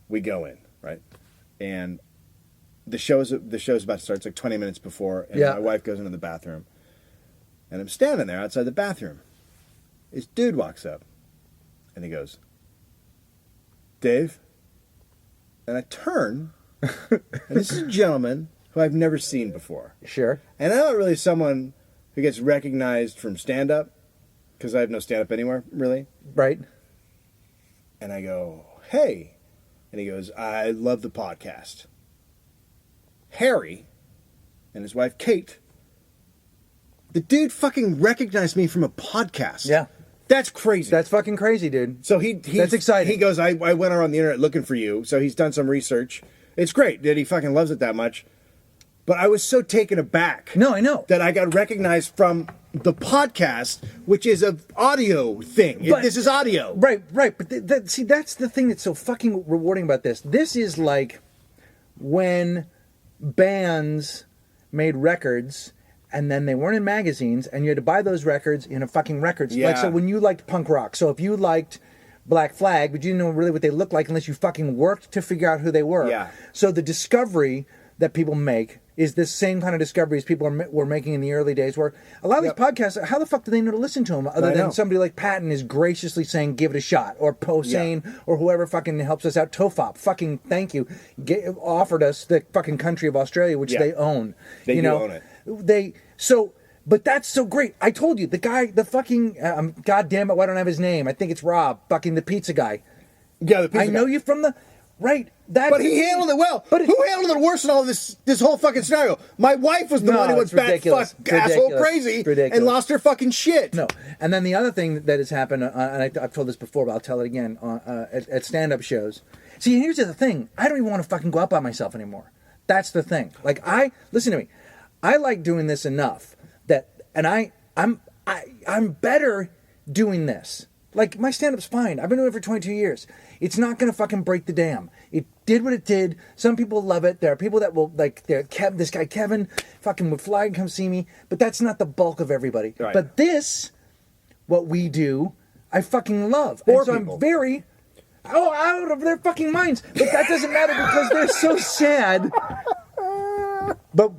we go in, right, and the show's about to start. It's like 20 minutes before, and my wife goes into the bathroom, and I'm standing there outside the bathroom. This dude walks up, and he goes, Dave, and I turn, and this is a gentleman who I've never seen before. Sure. And I'm not really someone who gets recognized from stand-up, because I have no stand-up anywhere, really. Right. And I go, hey. And he goes, I love the podcast. Harry and his wife, Kate, the dude fucking recognized me from a podcast. Yeah. That's crazy. That's fucking crazy, dude. So that's exciting. He goes, I went around the internet looking for you. So he's done some research. It's great that he fucking loves it that much. But I was so taken aback. No, I know. That I got recognized from the podcast, which is an audio thing. This is audio. Right. But see, that's the thing that's so fucking rewarding about this. This is like when bands made records and then they weren't in magazines and you had to buy those records in a fucking records. Yeah. Like, so when you liked punk rock, so if you liked Black Flag, but you didn't know really what they looked like unless you fucking worked to figure out who they were. Yeah. So the discovery that people make is the same kind of discovery as people were making in the early days, where a lot of these podcasts, how the fuck do they know to listen to them other than somebody like Patton is graciously saying, give it a shot, or Posehn, or whoever fucking helps us out, Tofop, fucking thank you, offered us the fucking country of Australia, which they own. They do own it. But that's so great. I told you, the guy, the fucking, God damn it, why don't I have his name? I think it's Rob, fucking the pizza guy. Yeah, the pizza guy. I know you from the, right. But he handled it well. But who handled it worse than all this whole fucking scenario? My wife was the one who went bat fuck asshole crazy and lost her fucking shit. No. And then the other thing that has happened, and I've told this before, but I'll tell it again, at stand-up shows. See, here's the thing. I don't even want to fucking go out by myself anymore. That's the thing. Like, listen to me. I like doing this enough that, and I'm better doing this. Like, my stand-up's fine. I've been doing it for 22 years. It's not going to fucking break the dam. It did what it did. Some people love it. There are people that will, like, this guy Kevin fucking would fly and come see me. But that's not the bulk of everybody. Right. But this, what we do, I fucking love. Poor and so people. I'm very, out of their fucking minds. But that doesn't matter because they're so sad. But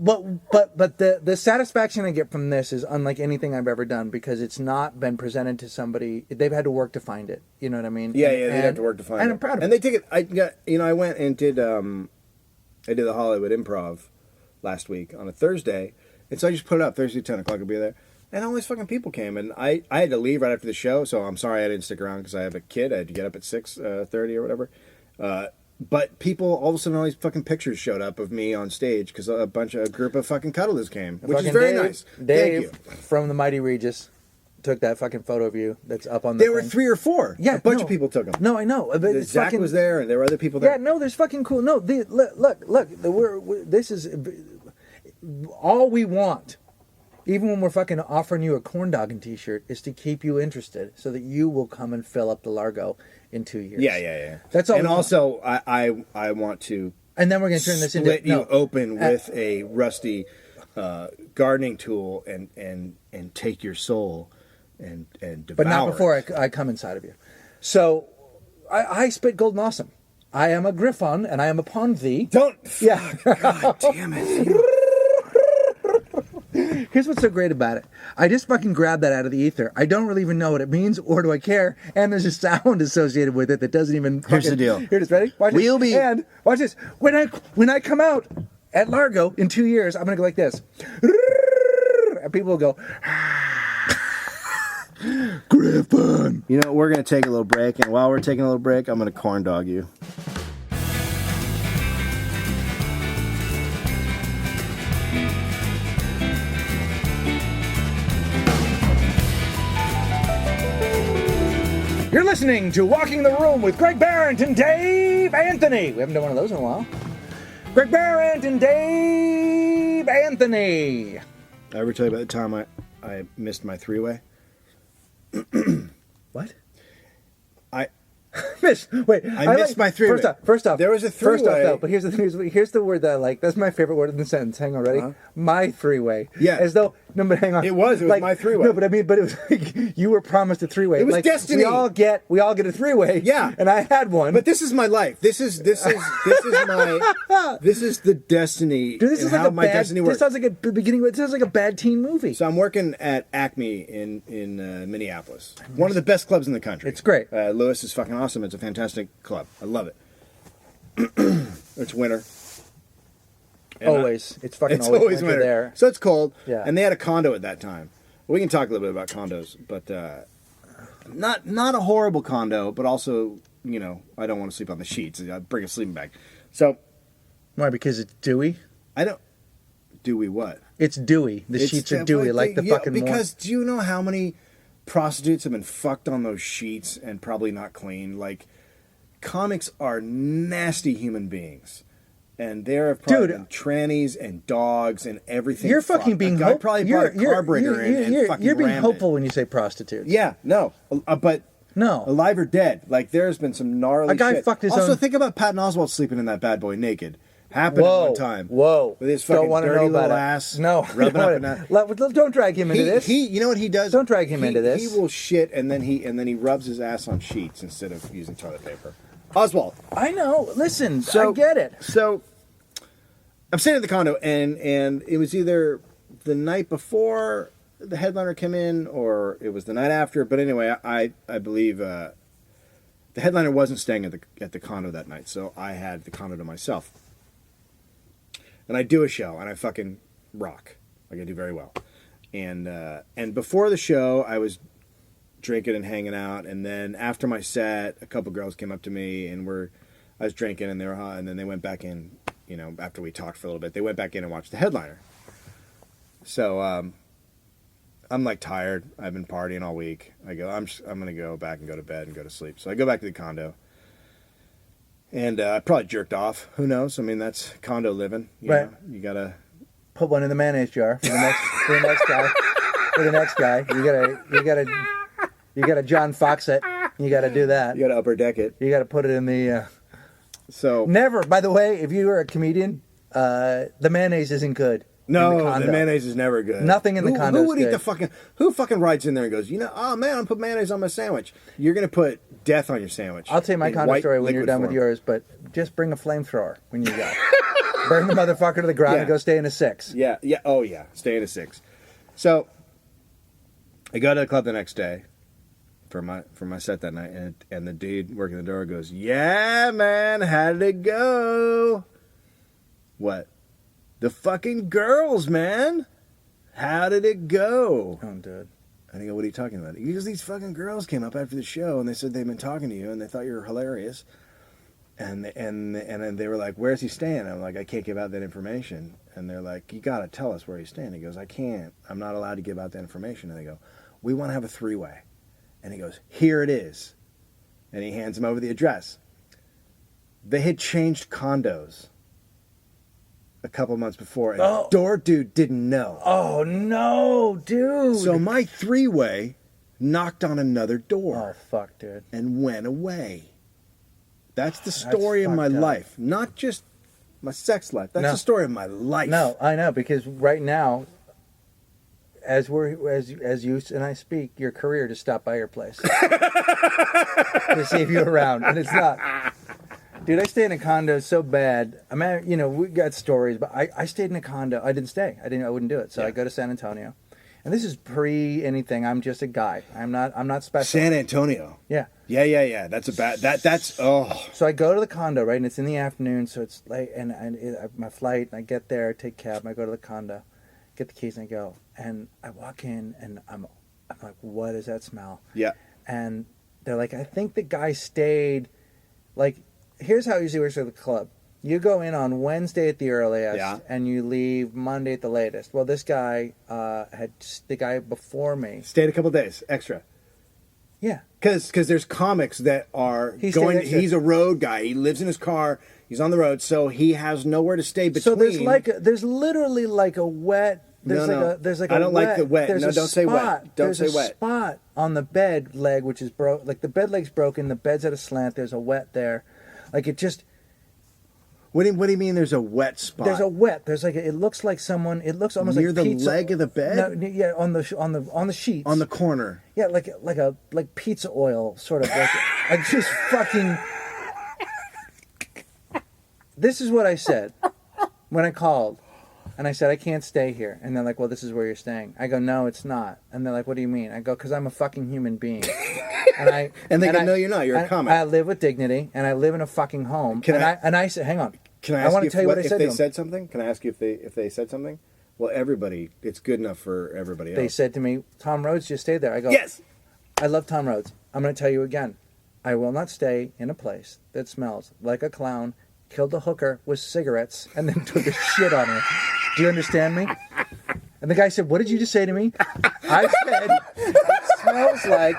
the satisfaction I get from this is unlike anything I've ever done because it's not been presented to somebody. They've had to work to find it. You know what I mean? Yeah, they have to work to find it. And I'm proud of it. And they take it. I went and did I did the Hollywood Improv last week on a Thursday, and so I just put it up Thursday 10:00. I'll be there. And all these fucking people came, and I had to leave right after the show, so I'm sorry I didn't stick around because I have a kid. I had to get up at 6:30 or whatever. But people, all of a sudden, all these fucking pictures showed up of me on stage because a group of fucking cuddlers came, which is very nice. Dave Thank you. from the Mighty Regis took that fucking photo of you that's up on the There were 3 or 4. Yeah, a bunch of people took them. No, I know. But it's Zach fucking, was there, and there were other people there. Yeah, no, there's fucking cool. No, look. This is all we want. Even when we're fucking offering you a corn dogging t-shirt, is to keep you interested so that you will come and fill up the Largo in 2 years. Yeah. That's all. And also, I want to. And then we're going to turn this split into you open with a rusty gardening tool and take your soul and devour. But not it. before I come inside of you. So I spit golden awesome. I am a griffon and I am upon thee. Don't. Yeah. God damn it. Here's what's so great about it. I just fucking grabbed that out of the ether. I don't really even know what it means, or do I care? And there's a sound associated with it that doesn't even. Here's the deal. Here it is. Ready? Watch We'll this. be. And watch this. When I come out at Largo in 2 years, I'm gonna go like this, and people will go. Griffin. You know, we're gonna take a little break, and while we're taking a little break, I'm gonna corn dog you. You're listening to Walking the Room with Greg Barrett and Dave Anthony. We haven't done one of those in a while. Greg Barrett and Dave Anthony. I ever tell you about the time I missed my 3-way? What? I missed my 3-way. First off, there was a 3-way. First off, though, but here's the word that I like. That's my favorite word in the sentence. Hang on, ready? Uh-huh. My 3-way. Yeah. As though, no, but hang on. It was my 3-way. No, but I mean, but it was like you were promised a 3-way. It was like, destiny. We all get a 3-way. Yeah. And I had one. But this is my life. This is the destiny. Dude, this is like how a my bad. destiny works. This sounds like a beginning. It sounds like a bad teen movie. So I'm working at Acme in Minneapolis. One of the best clubs in the country. It's great. Lewis is fucking awesome. It's a fantastic club. I love it. It's winter. And Always. It's fucking always winter there. So it's cold. Yeah. And they had a condo at that time. We can talk a little bit about condos, but not a horrible condo, but also, you know, I don't want to sleep on the sheets. I bring a sleeping bag. So Why? Because it's dewy? I don't. Do we what? It's dewy. The sheets are dewy, like the fucking because do you know how many prostitutes have been fucked on those sheets and probably not clean? Like, comics are nasty human beings. And there have probably been trannies and dogs and everything. You're fucking being hopeful. Probably brought a carburetor in and fucking You're being rammed hopeful it. when you say prostitutes. Yeah, no. But no. Alive or dead. Like, there's been some gnarly A guy shit. fucked his also, own... think about Patton Oswalt sleeping in that bad boy naked. Happened at one time. Whoa. With his fucking dirty little ass. No. Rubbing up and down. Don't drag him into this. You know what he does? Don't drag him into this. He will shit and then he rubs his ass on sheets instead of using toilet paper. Oswald. I know. Listen, I get it. So I'm staying at the condo and it was either the night before the headliner came in or it was the night after. But anyway, I believe the headliner wasn't staying at the condo that night, so I had the condo to myself. And I do a show, and I fucking rock. Like, I do very well. And before the show, I was drinking and hanging out, and then after my set, a couple girls came up to me, and I was drinking, and they were hot, and then they went back in, you know, after we talked for a little bit, they went back in and watched the headliner. So, I'm like tired. I've been partying all week. I go, I'm going to go back and go to bed and go to sleep. So I go back to the condo. And I probably jerked off. Who knows? I mean, that's condo living. You know? You gotta put one in the mayonnaise jar for the next guy. For the next guy, you gotta John Fox it. You gotta do that. You gotta upper deck it. You gotta put it in the. So never. By the way, if you were a comedian, the mayonnaise isn't good. No, the mayonnaise is never good. Nothing in the condo. Who would eat the who fucking rides in there and goes, you know, oh man, I'm put mayonnaise on my sandwich. You're gonna put death on your sandwich. I'll tell you my condo story when you're done with yours, but just bring a flamethrower when you go. Burn the motherfucker to the ground and go stay in a 6. Yeah, oh yeah, stay in a 6. So I go to the club the next day for my set that night, and the dude working the door goes, yeah man, how did it go? What? The fucking girls, man. How did it go? Oh, dude. And I go, what are you talking about? Because these fucking girls came up after the show and they said they've been talking to you and they thought you were hilarious. And then they were like, where's he staying? I'm like, I can't give out that information. And they're like, you got to tell us where he's staying. He goes, I can't. I'm not allowed to give out that information. And they go, we want to have a 3-way. And he goes, here it is. And he hands him over the address. They had changed condos a couple months before, and door dude didn't know. Oh no, dude! So my 3-way knocked on another door. Oh fuck, dude! And went away. That's the story of my life, not just my sex life. That's the story of my life. No, I know, because right now, as you and I speak, your career just stopped by your place to see if you're around, and it's not. Dude, I stayed in a condo so bad. I mean, you know, we got stories, but I stayed in a condo. I didn't stay. I wouldn't do it. So I go to San Antonio, and this is pre anything. I'm just a guy. I'm not special. San Antonio. Yeah. Yeah. That's oh. So I go to the condo, right, and it's in the afternoon, so it's late, and my flight, and I get there, I take cab, and I go to the condo, get the keys, and I go, and I walk in, and I'm like, what is that smell? Yeah. And they're like, I think the guy stayed, like. Here's how it usually works at the club. You go in on Wednesday at the earliest, and you leave Monday at the latest. Well, this guy the guy before me stayed a couple days extra. Yeah, because there's comics that are going. He's a road guy. He lives in his car. He's on the road, so he has nowhere to stay between. So there's literally like a wet. There's like I don't like the wet. No, don't say wet. Don't say wet. There's a spot on the bed leg which is broke. Like the bed leg's broken. The bed's at a slant. There's a wet there. Like it just. What do you mean? There's a wet spot. There's a wet. There's like it looks like someone. It looks almost near like the pizza. leg of the bed. No, yeah, on the sheets. On the corner. Yeah, like pizza oil, sort of like just fucking. This is what I said when I called, and I said I can't stay here, and they're like, "Well, this is where you're staying." I go, "No, it's not," and they're like, "What do you mean?" I go, "Because I'm a fucking human being." And they go, "No, you're not. You're a comic." I live with dignity, and I live in a fucking home. And I said, "Hang on." Can I ask you what I said if they said something? Can I ask you if they said something? Well, everybody, it's good enough for everybody else. They said to me, "Tom Rhodes just stayed there." I go, "Yes, I love Tom Rhodes. I'm going to tell you again. I will not stay in a place that smells like a clown, killed a hooker with cigarettes, and then took a shit on her. Do you understand me?" And the guy said, "What did you just say to me?" I said, "It smells like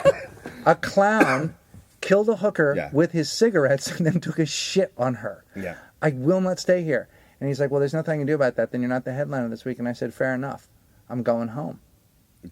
a clown killed a hooker with his cigarettes and then took a shit on her. Yeah. I will not stay here." And he's like, "Well, there's nothing I can do about that. Then you're not the headliner this week." And I said, "Fair enough. I'm going home."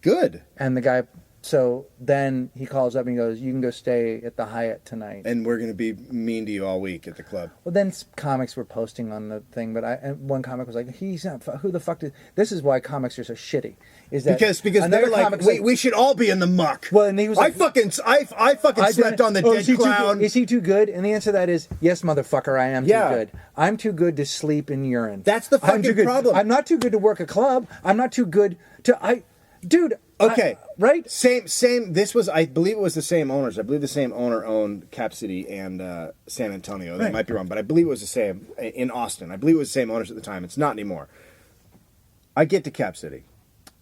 Good. And the guy So then he calls up and he goes, "You can go stay at the Hyatt tonight." And we're gonna be mean to you all week at the club. Well, then comics were posting on the thing, but and one comic was like, "He's not. Who the fuck did?" This is why comics are so shitty. Is that because they're like, we should all be in the muck. Well, and he was like, I fucking slept on the dead clown. Is he too good? And the answer to that is yes, motherfucker. I am too good. I'm too good to sleep in urine. That's the fucking problem. I'm not too good to work a club. I'm not too good to dude. Okay, right? Same. This was, I believe, it was the same owners. I believe the same owner owned Cap City and San Antonio. They might be wrong, but I believe it was the same in Austin. I believe it was the same owners at the time. It's not anymore. I get to Cap City,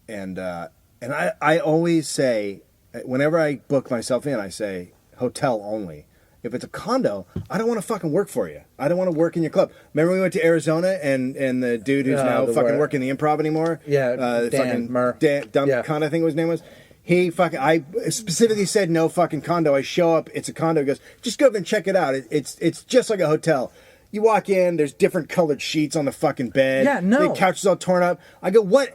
and I always say, whenever I book myself in, I say hotel only. If it's a condo, I don't want to fucking work for you. I don't want to work in your club. Remember we went to Arizona and the dude who's now fucking working the Improv anymore? Yeah, Dan Condo, I think his name was. I specifically said no fucking condo. I show up, it's a condo. He goes, just go up and check it out. It's just like a hotel. You walk in, there's different colored sheets on the fucking bed. Yeah, no. The couch is all torn up. I go, what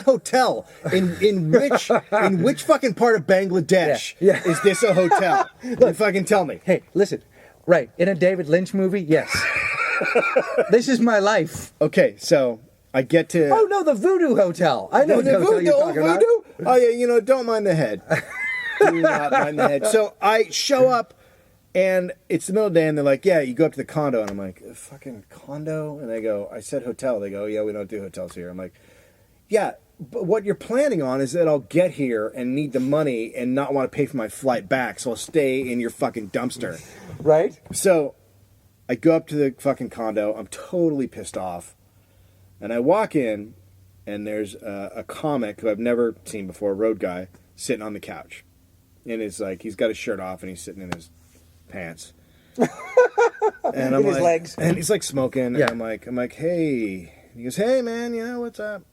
hotel? In which fucking part of Bangladesh is this a hotel? Look, fucking tell me. Hey, listen. Right, in a David Lynch movie, yes. This is my life. Okay, so I get to... Oh, no, the Voodoo Hotel. I know the hotel you're talking about. Oh, yeah, don't mind the head. Do not mind the head. So I show up. And it's the middle of the day, and they're like, yeah, you go up to the condo. And I'm like, fucking condo? And they go, I said hotel. They go, yeah, we don't do hotels here. I'm like, yeah, but what you're planning on is that I'll get here and need the money and not want to pay for my flight back, so I'll stay in your fucking dumpster. Right? So I go up to the fucking condo. I'm totally pissed off. And I walk in, and there's a comic who I've never seen before, a road guy, sitting on the couch. And it's like, he's got his shirt off, and he's sitting in his pants, and I'm his like, legs, and he's like smoking. Yeah. And I'm like, hey. And he goes, hey man, what's up?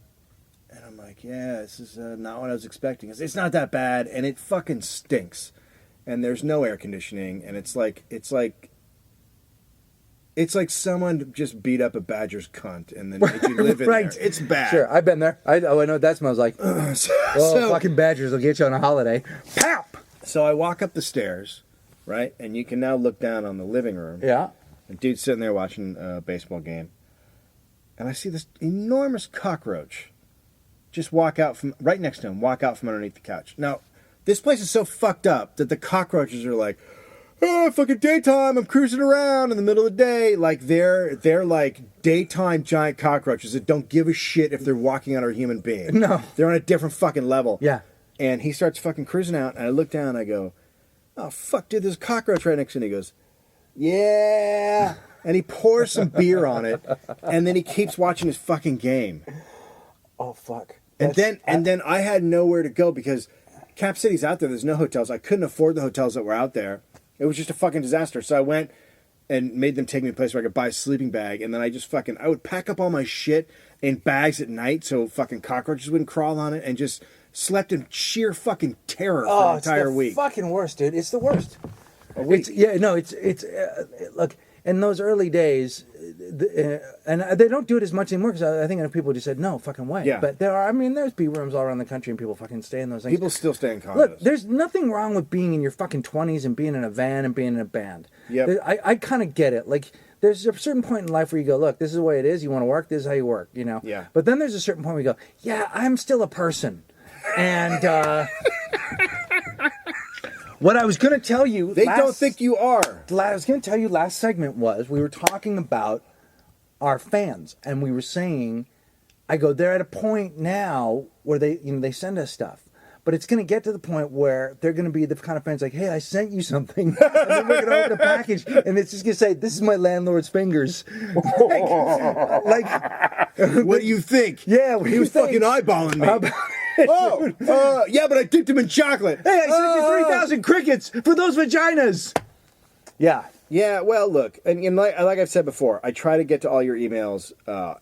And I'm like, yeah, this is not what I was expecting. It's not that bad, and it fucking stinks, and there's no air conditioning, and it's like someone just beat up a badger's cunt and then made you live in right. there. It's bad. Sure, I've been there. I know what that smells like. Fucking badgers will get you on a holiday. Pap. So I walk up the stairs. Right? And you can now look down on the living room. Yeah. And dude's sitting there watching a baseball game. And I see this enormous cockroach just walk out from right next to him, walk out from underneath the couch. Now, this place is so fucked up that the cockroaches are like, oh, fucking daytime, I'm cruising around in the middle of the day. Like, they're like daytime giant cockroaches that don't give a shit if they're walking on a human being. No. They're on a different fucking level. Yeah. And he starts fucking cruising out, and I look down and I go, oh, fuck, dude, there's a cockroach right next to him. He goes, yeah. And he pours some beer on it, and then he keeps watching his fucking game. Oh, fuck. And then I had nowhere to go because Cap City's out there. There's no hotels. I couldn't afford the hotels that were out there. It was just a fucking disaster. So I went and made them take me to a place where I could buy a sleeping bag, and then I would pack up all my shit in bags at night so fucking cockroaches wouldn't crawl on it, and just slept in sheer fucking terror for an entire week. It's the fucking worst, dude. It's the worst. A week. Look, in those early days, and they don't do it as much anymore because I think people just said, no fucking way. Yeah. But there's B rooms all around the country and people fucking stay in those things. People still stay in condos. Look, there's nothing wrong with being in your fucking 20s and being in a van and being in a band. Yep. I kind of get it. Like, there's a certain point in life where you go, look, this is the way it is. You want to work, this is how you work, Yeah. But then there's a certain point where you go, yeah, I'm still a person. And what I was going to tell you... They don't think you are. I was going to tell you last segment was, we were talking about our fans. And we were saying, I go, they're at a point now where they send us stuff. But it's going to get to the point where they're going to be the kind of fans like, hey, I sent you something. And then we're going to open a package. And it's just going to say, this is my landlord's fingers. like what do you think? Yeah, what do he you was think? fucking eyeballing me. Yeah, but I dipped him in chocolate. Hey, I sent you 3,000 crickets for those vaginas. Yeah. Yeah, well, look, and like I've said before, I try to get to all your emails.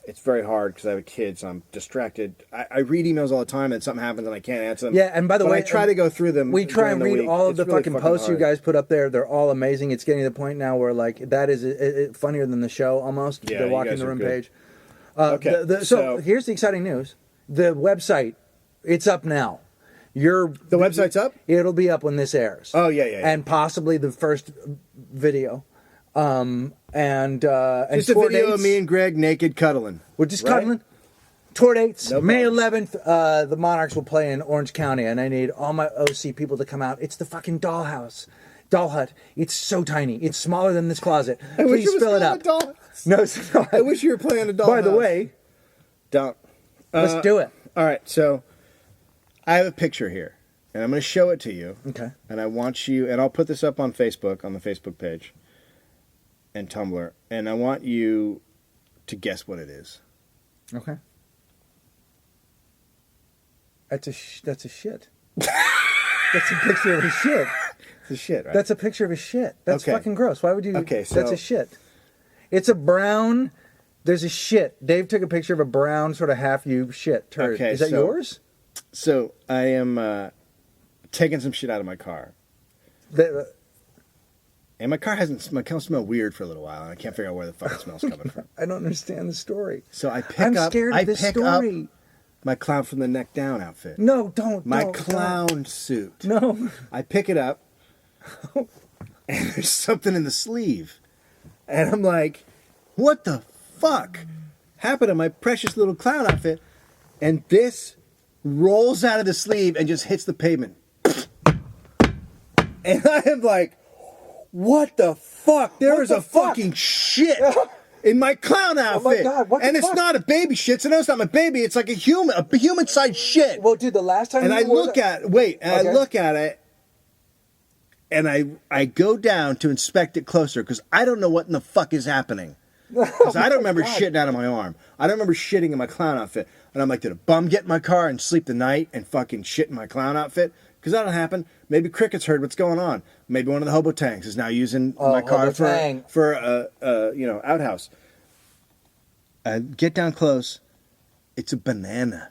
It's very hard because I have a kid, so I'm distracted. I read emails all the time, and something happens and I can't answer them. Yeah, and by the way, I try to go through them. We try and read all of the really fucking posts hard. you guys put up there. They're all amazing. It's getting to the point now where like that is funnier than the show almost. Yeah, the Walking the Room good. page. Okay, So here's the exciting news: the website, it's up now. The website's up? It'll be up when this airs. Oh, yeah. And possibly the first video. And just a tour video dates. of me and Greg naked cuddling. We're just cuddling. Tour dates. No May problems. 11th, the Monarchs will play in Orange County, and I need all my OC people to come out. It's the fucking doll hut. It's so tiny. It's smaller than this closet. Please fill it up. No, it's not. I wish you were playing a doll. By the way, don't. Let's do it. All right, so I have a picture here, and I'm going to show it to you. Okay. And I want you, and I'll put this up on Facebook, on the Facebook page, and Tumblr, and I want you to guess what it is. Okay. That's a shit. That's a picture of a shit. It's a shit, right? That's a picture of a shit. That's Okay. fucking gross. Why would you? Okay, so that's a shit. It's a brown. There's a shit. Dave took a picture of a brown sort of half-you shit turd. Okay, Is that so- yours? So I am taking some shit out of my car. And my car smell weird for a little while, and I can't figure out where the fuck it smell's coming from. I don't understand the story. So I pick I'm up. scared I of this pick story. up my clown from the neck down outfit. No, don't. My don't, clown suit. Don't. No. I pick it up, and there's something in the sleeve, and I'm like, "What the fuck happened to my precious little clown outfit?" And this rolls out of the sleeve and just hits the pavement. And I am like, what the fuck? There is a fucking shit in my clown outfit. God, what the and it's fuck? not a baby shit, so no, it's not my baby. It's like a human-sized shit. Well, dude, the last time And you I wore look that- at it, Okay. I look at it, and I go down to inspect it closer because I don't know what in the fuck is happening. Because I don't remember shitting out of my arm. I don't remember shitting in my clown outfit. And I'm like, did a bum get in my car and sleep the night and fucking shit in my clown outfit? Because that'll happen. Maybe Cricket's heard what's going on. Maybe one of the hobo tanks is now using my car for a outhouse. I get down close. It's a banana.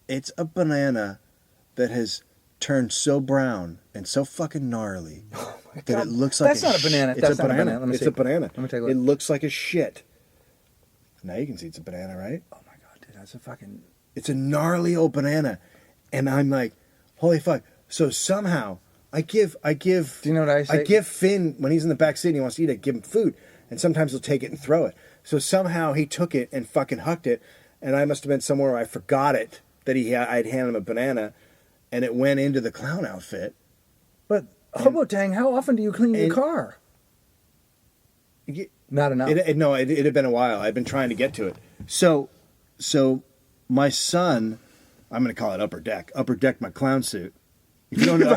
It's a banana that has turned so brown and so fucking gnarly that it looks like That's not a banana. It's That's a not a banana. banana. Let me It's see. a banana. Let me take a look. It looks like a shit. Now you can see it's a banana, right? Oh my god, dude, that's a fucking. It's a gnarly old banana, and I'm like, holy fuck! So somehow I give. Do you know what I say? I give Finn when he's in the back seat and he wants to eat. I give him food, and sometimes he'll take it and throw it. So somehow he took it and fucking hucked it, and I must have been somewhere where I forgot it that I'd handed him a banana, and it went into the clown outfit. But Hobotang, how often do you clean your car? Not enough. It had been a while. I'd been trying to get to it. So my son, I'm going to call it upper deck my clown suit. If you don't know,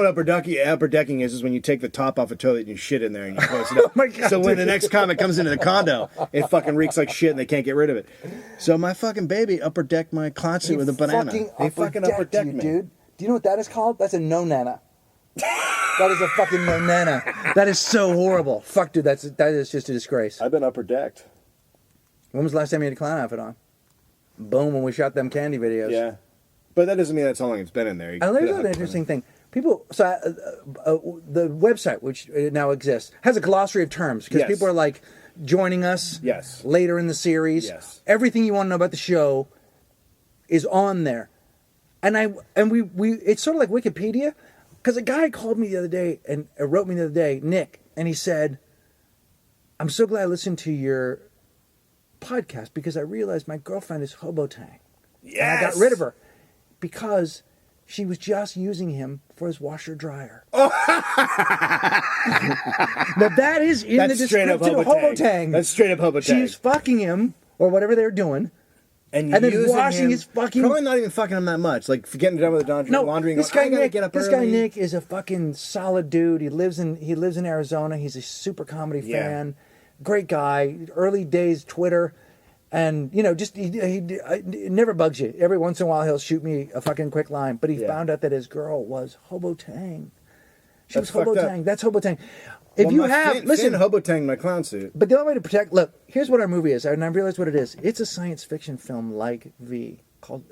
upper decking is when you take the top off a toilet and you shit in there and you close it up. Oh my God, so when dude. the next comic comes into the condo, it fucking reeks like shit and they can't get rid of it. So my fucking baby upper decked my clown suit with a banana. He fucking upper decked me, dude. Do you know what that is called? That's a no nana. That is a fucking no nana. That is so horrible. Fuck, dude. That is just a disgrace. I've been upper decked. When was the last time you had a clown outfit on? Boom, when we shot them candy videos. Yeah. But that doesn't mean that's how long it's been in there. And there's an interesting thing. People, the website, which now exists, has a glossary of terms because Yes. people are like joining us Yes. later in the series. Yes. Everything you want to know about the show is on there. And we it's sort of like Wikipedia because a guy called me the other day and wrote me the other day, Nick, and he said, "I'm so glad I listened to your podcast because I realized my girlfriend is Hobotang. Yes. And I got rid of her because she was just using him for his washer dryer." Now that is in That's the straight up description of Hobotang. That's straight up Hobotang. She's fucking him or whatever they're doing. And then using washing him- his fucking- Probably not even fucking him that much. Like getting done with the laundry. No, laundry and this going, guy I gotta Nick. get up This early. guy Nick is a fucking solid dude. He lives in Arizona. He's a super comedy Yeah. fan. Great guy. Early days Twitter, and just he it never bugs you. Every once in a while he'll shoot me a fucking quick line. But he found out that his girl was Hobotang. She That's was fucked up. Hobotang. That's Hobotang. If you have listen, Finn Hobotang my clown suit. but the only way to protect. Look, here's what our movie is, and I realized what it is. It's a science fiction film like V.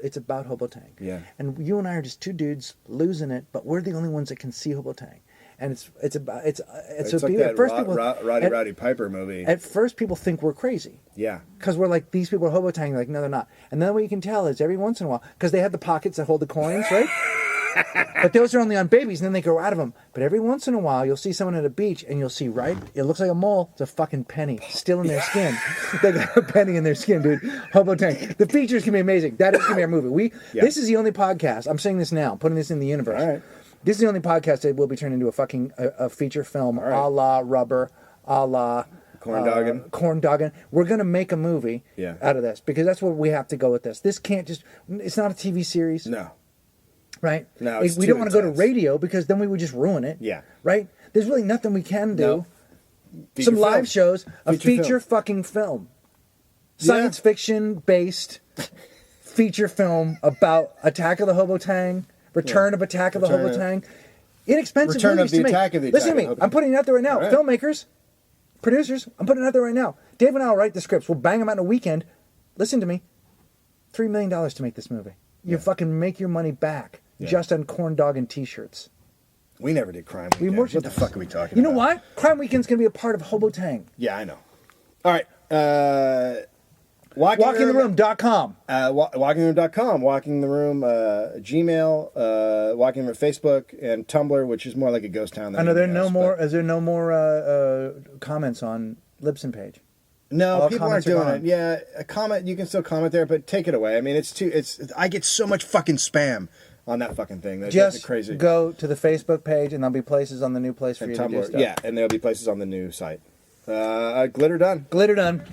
It's about Hobotang. Yeah. And you and I are just two dudes losing it, but we're the only ones that can see Hobotang. and it's like that Roddy Piper movie. At first, people think we're crazy. Yeah. Because we're like, these people are hobotang. Like, no, they're not. And then what you can tell is every once in a while, because they have the pockets that hold the coins, right? But those are only on babies, and then they grow out of them. But every once in a while, you'll see someone at a beach, and you'll see, right? It looks like a mole. It's a fucking penny still in their skin. They got a penny in their skin, dude. Hobotang. The features can be amazing. That is going to be our movie. This is the only podcast. I'm saying this now. I'm putting this in the universe. All right. This is the only podcast that will be turned into a fucking a feature film, a la Rubber, a la Corn Doggin. We're going to make a movie out of this because that's what we have to go with this. This can't just. It's not a TV series. No. Right? No, we don't want to go to radio because then we would just ruin it. Yeah. Right? There's really nothing we can do. No. Some live shows, a feature fucking film. Science fiction based feature film about Attack of the Hobotang, Return of Attack of the Hobotang. Inexpensive Return movies of the to make. Attack of the Listen Attack to me. of the I'm putting it out there right now. Right. Filmmakers, producers, I'm putting it out there right now. Dave and I will write the scripts. We'll bang them out in a weekend. Listen to me. $3 million to make this movie. You fucking make your money back just on corn dog and t-shirts. We never did Crime Weekend. What the fuck are we talking about? You know why? Crime Weekend's going to be a part of Hobotang. Yeah, I know. All right. WalkingTheRoom.com. WalkingTheRoom.com. Walking the Room, Gmail, Walking the Room Facebook, and Tumblr, which is more like a ghost town. I know there are no more comments on Libsyn page. No, all people aren't doing it. Yeah, a comment, you can still comment there, but take it away. I mean, I get so much fucking spam on that fucking thing. That's crazy. Just go to the Facebook page, and there'll be places on the new place for and you Tumblr, to do stuff. Yeah, and there'll be places on the new site. Glitter done. Glitter done.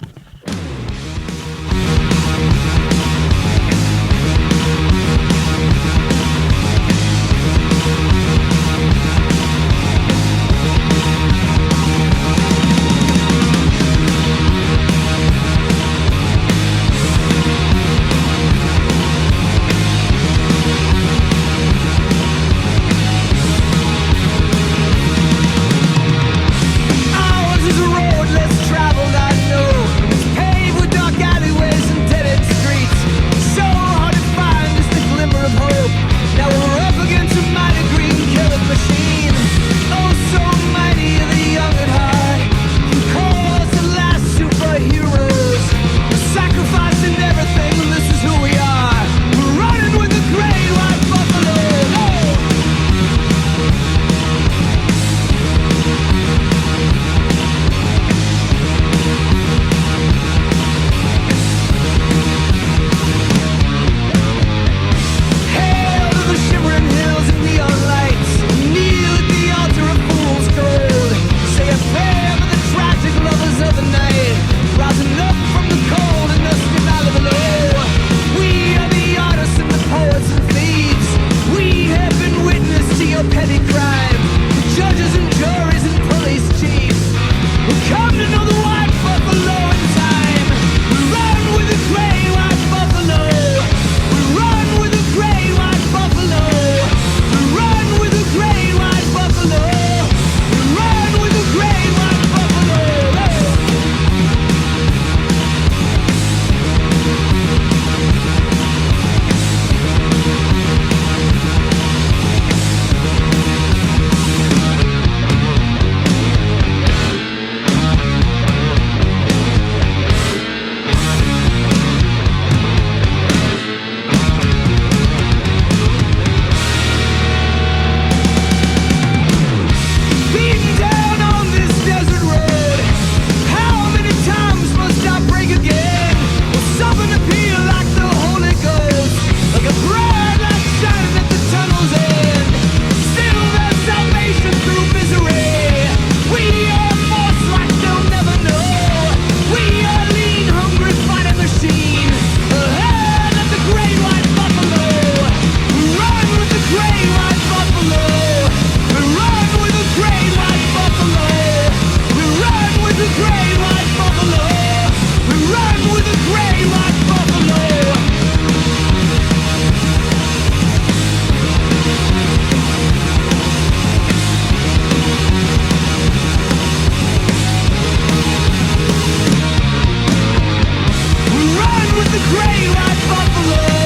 Run with the great white buffalo.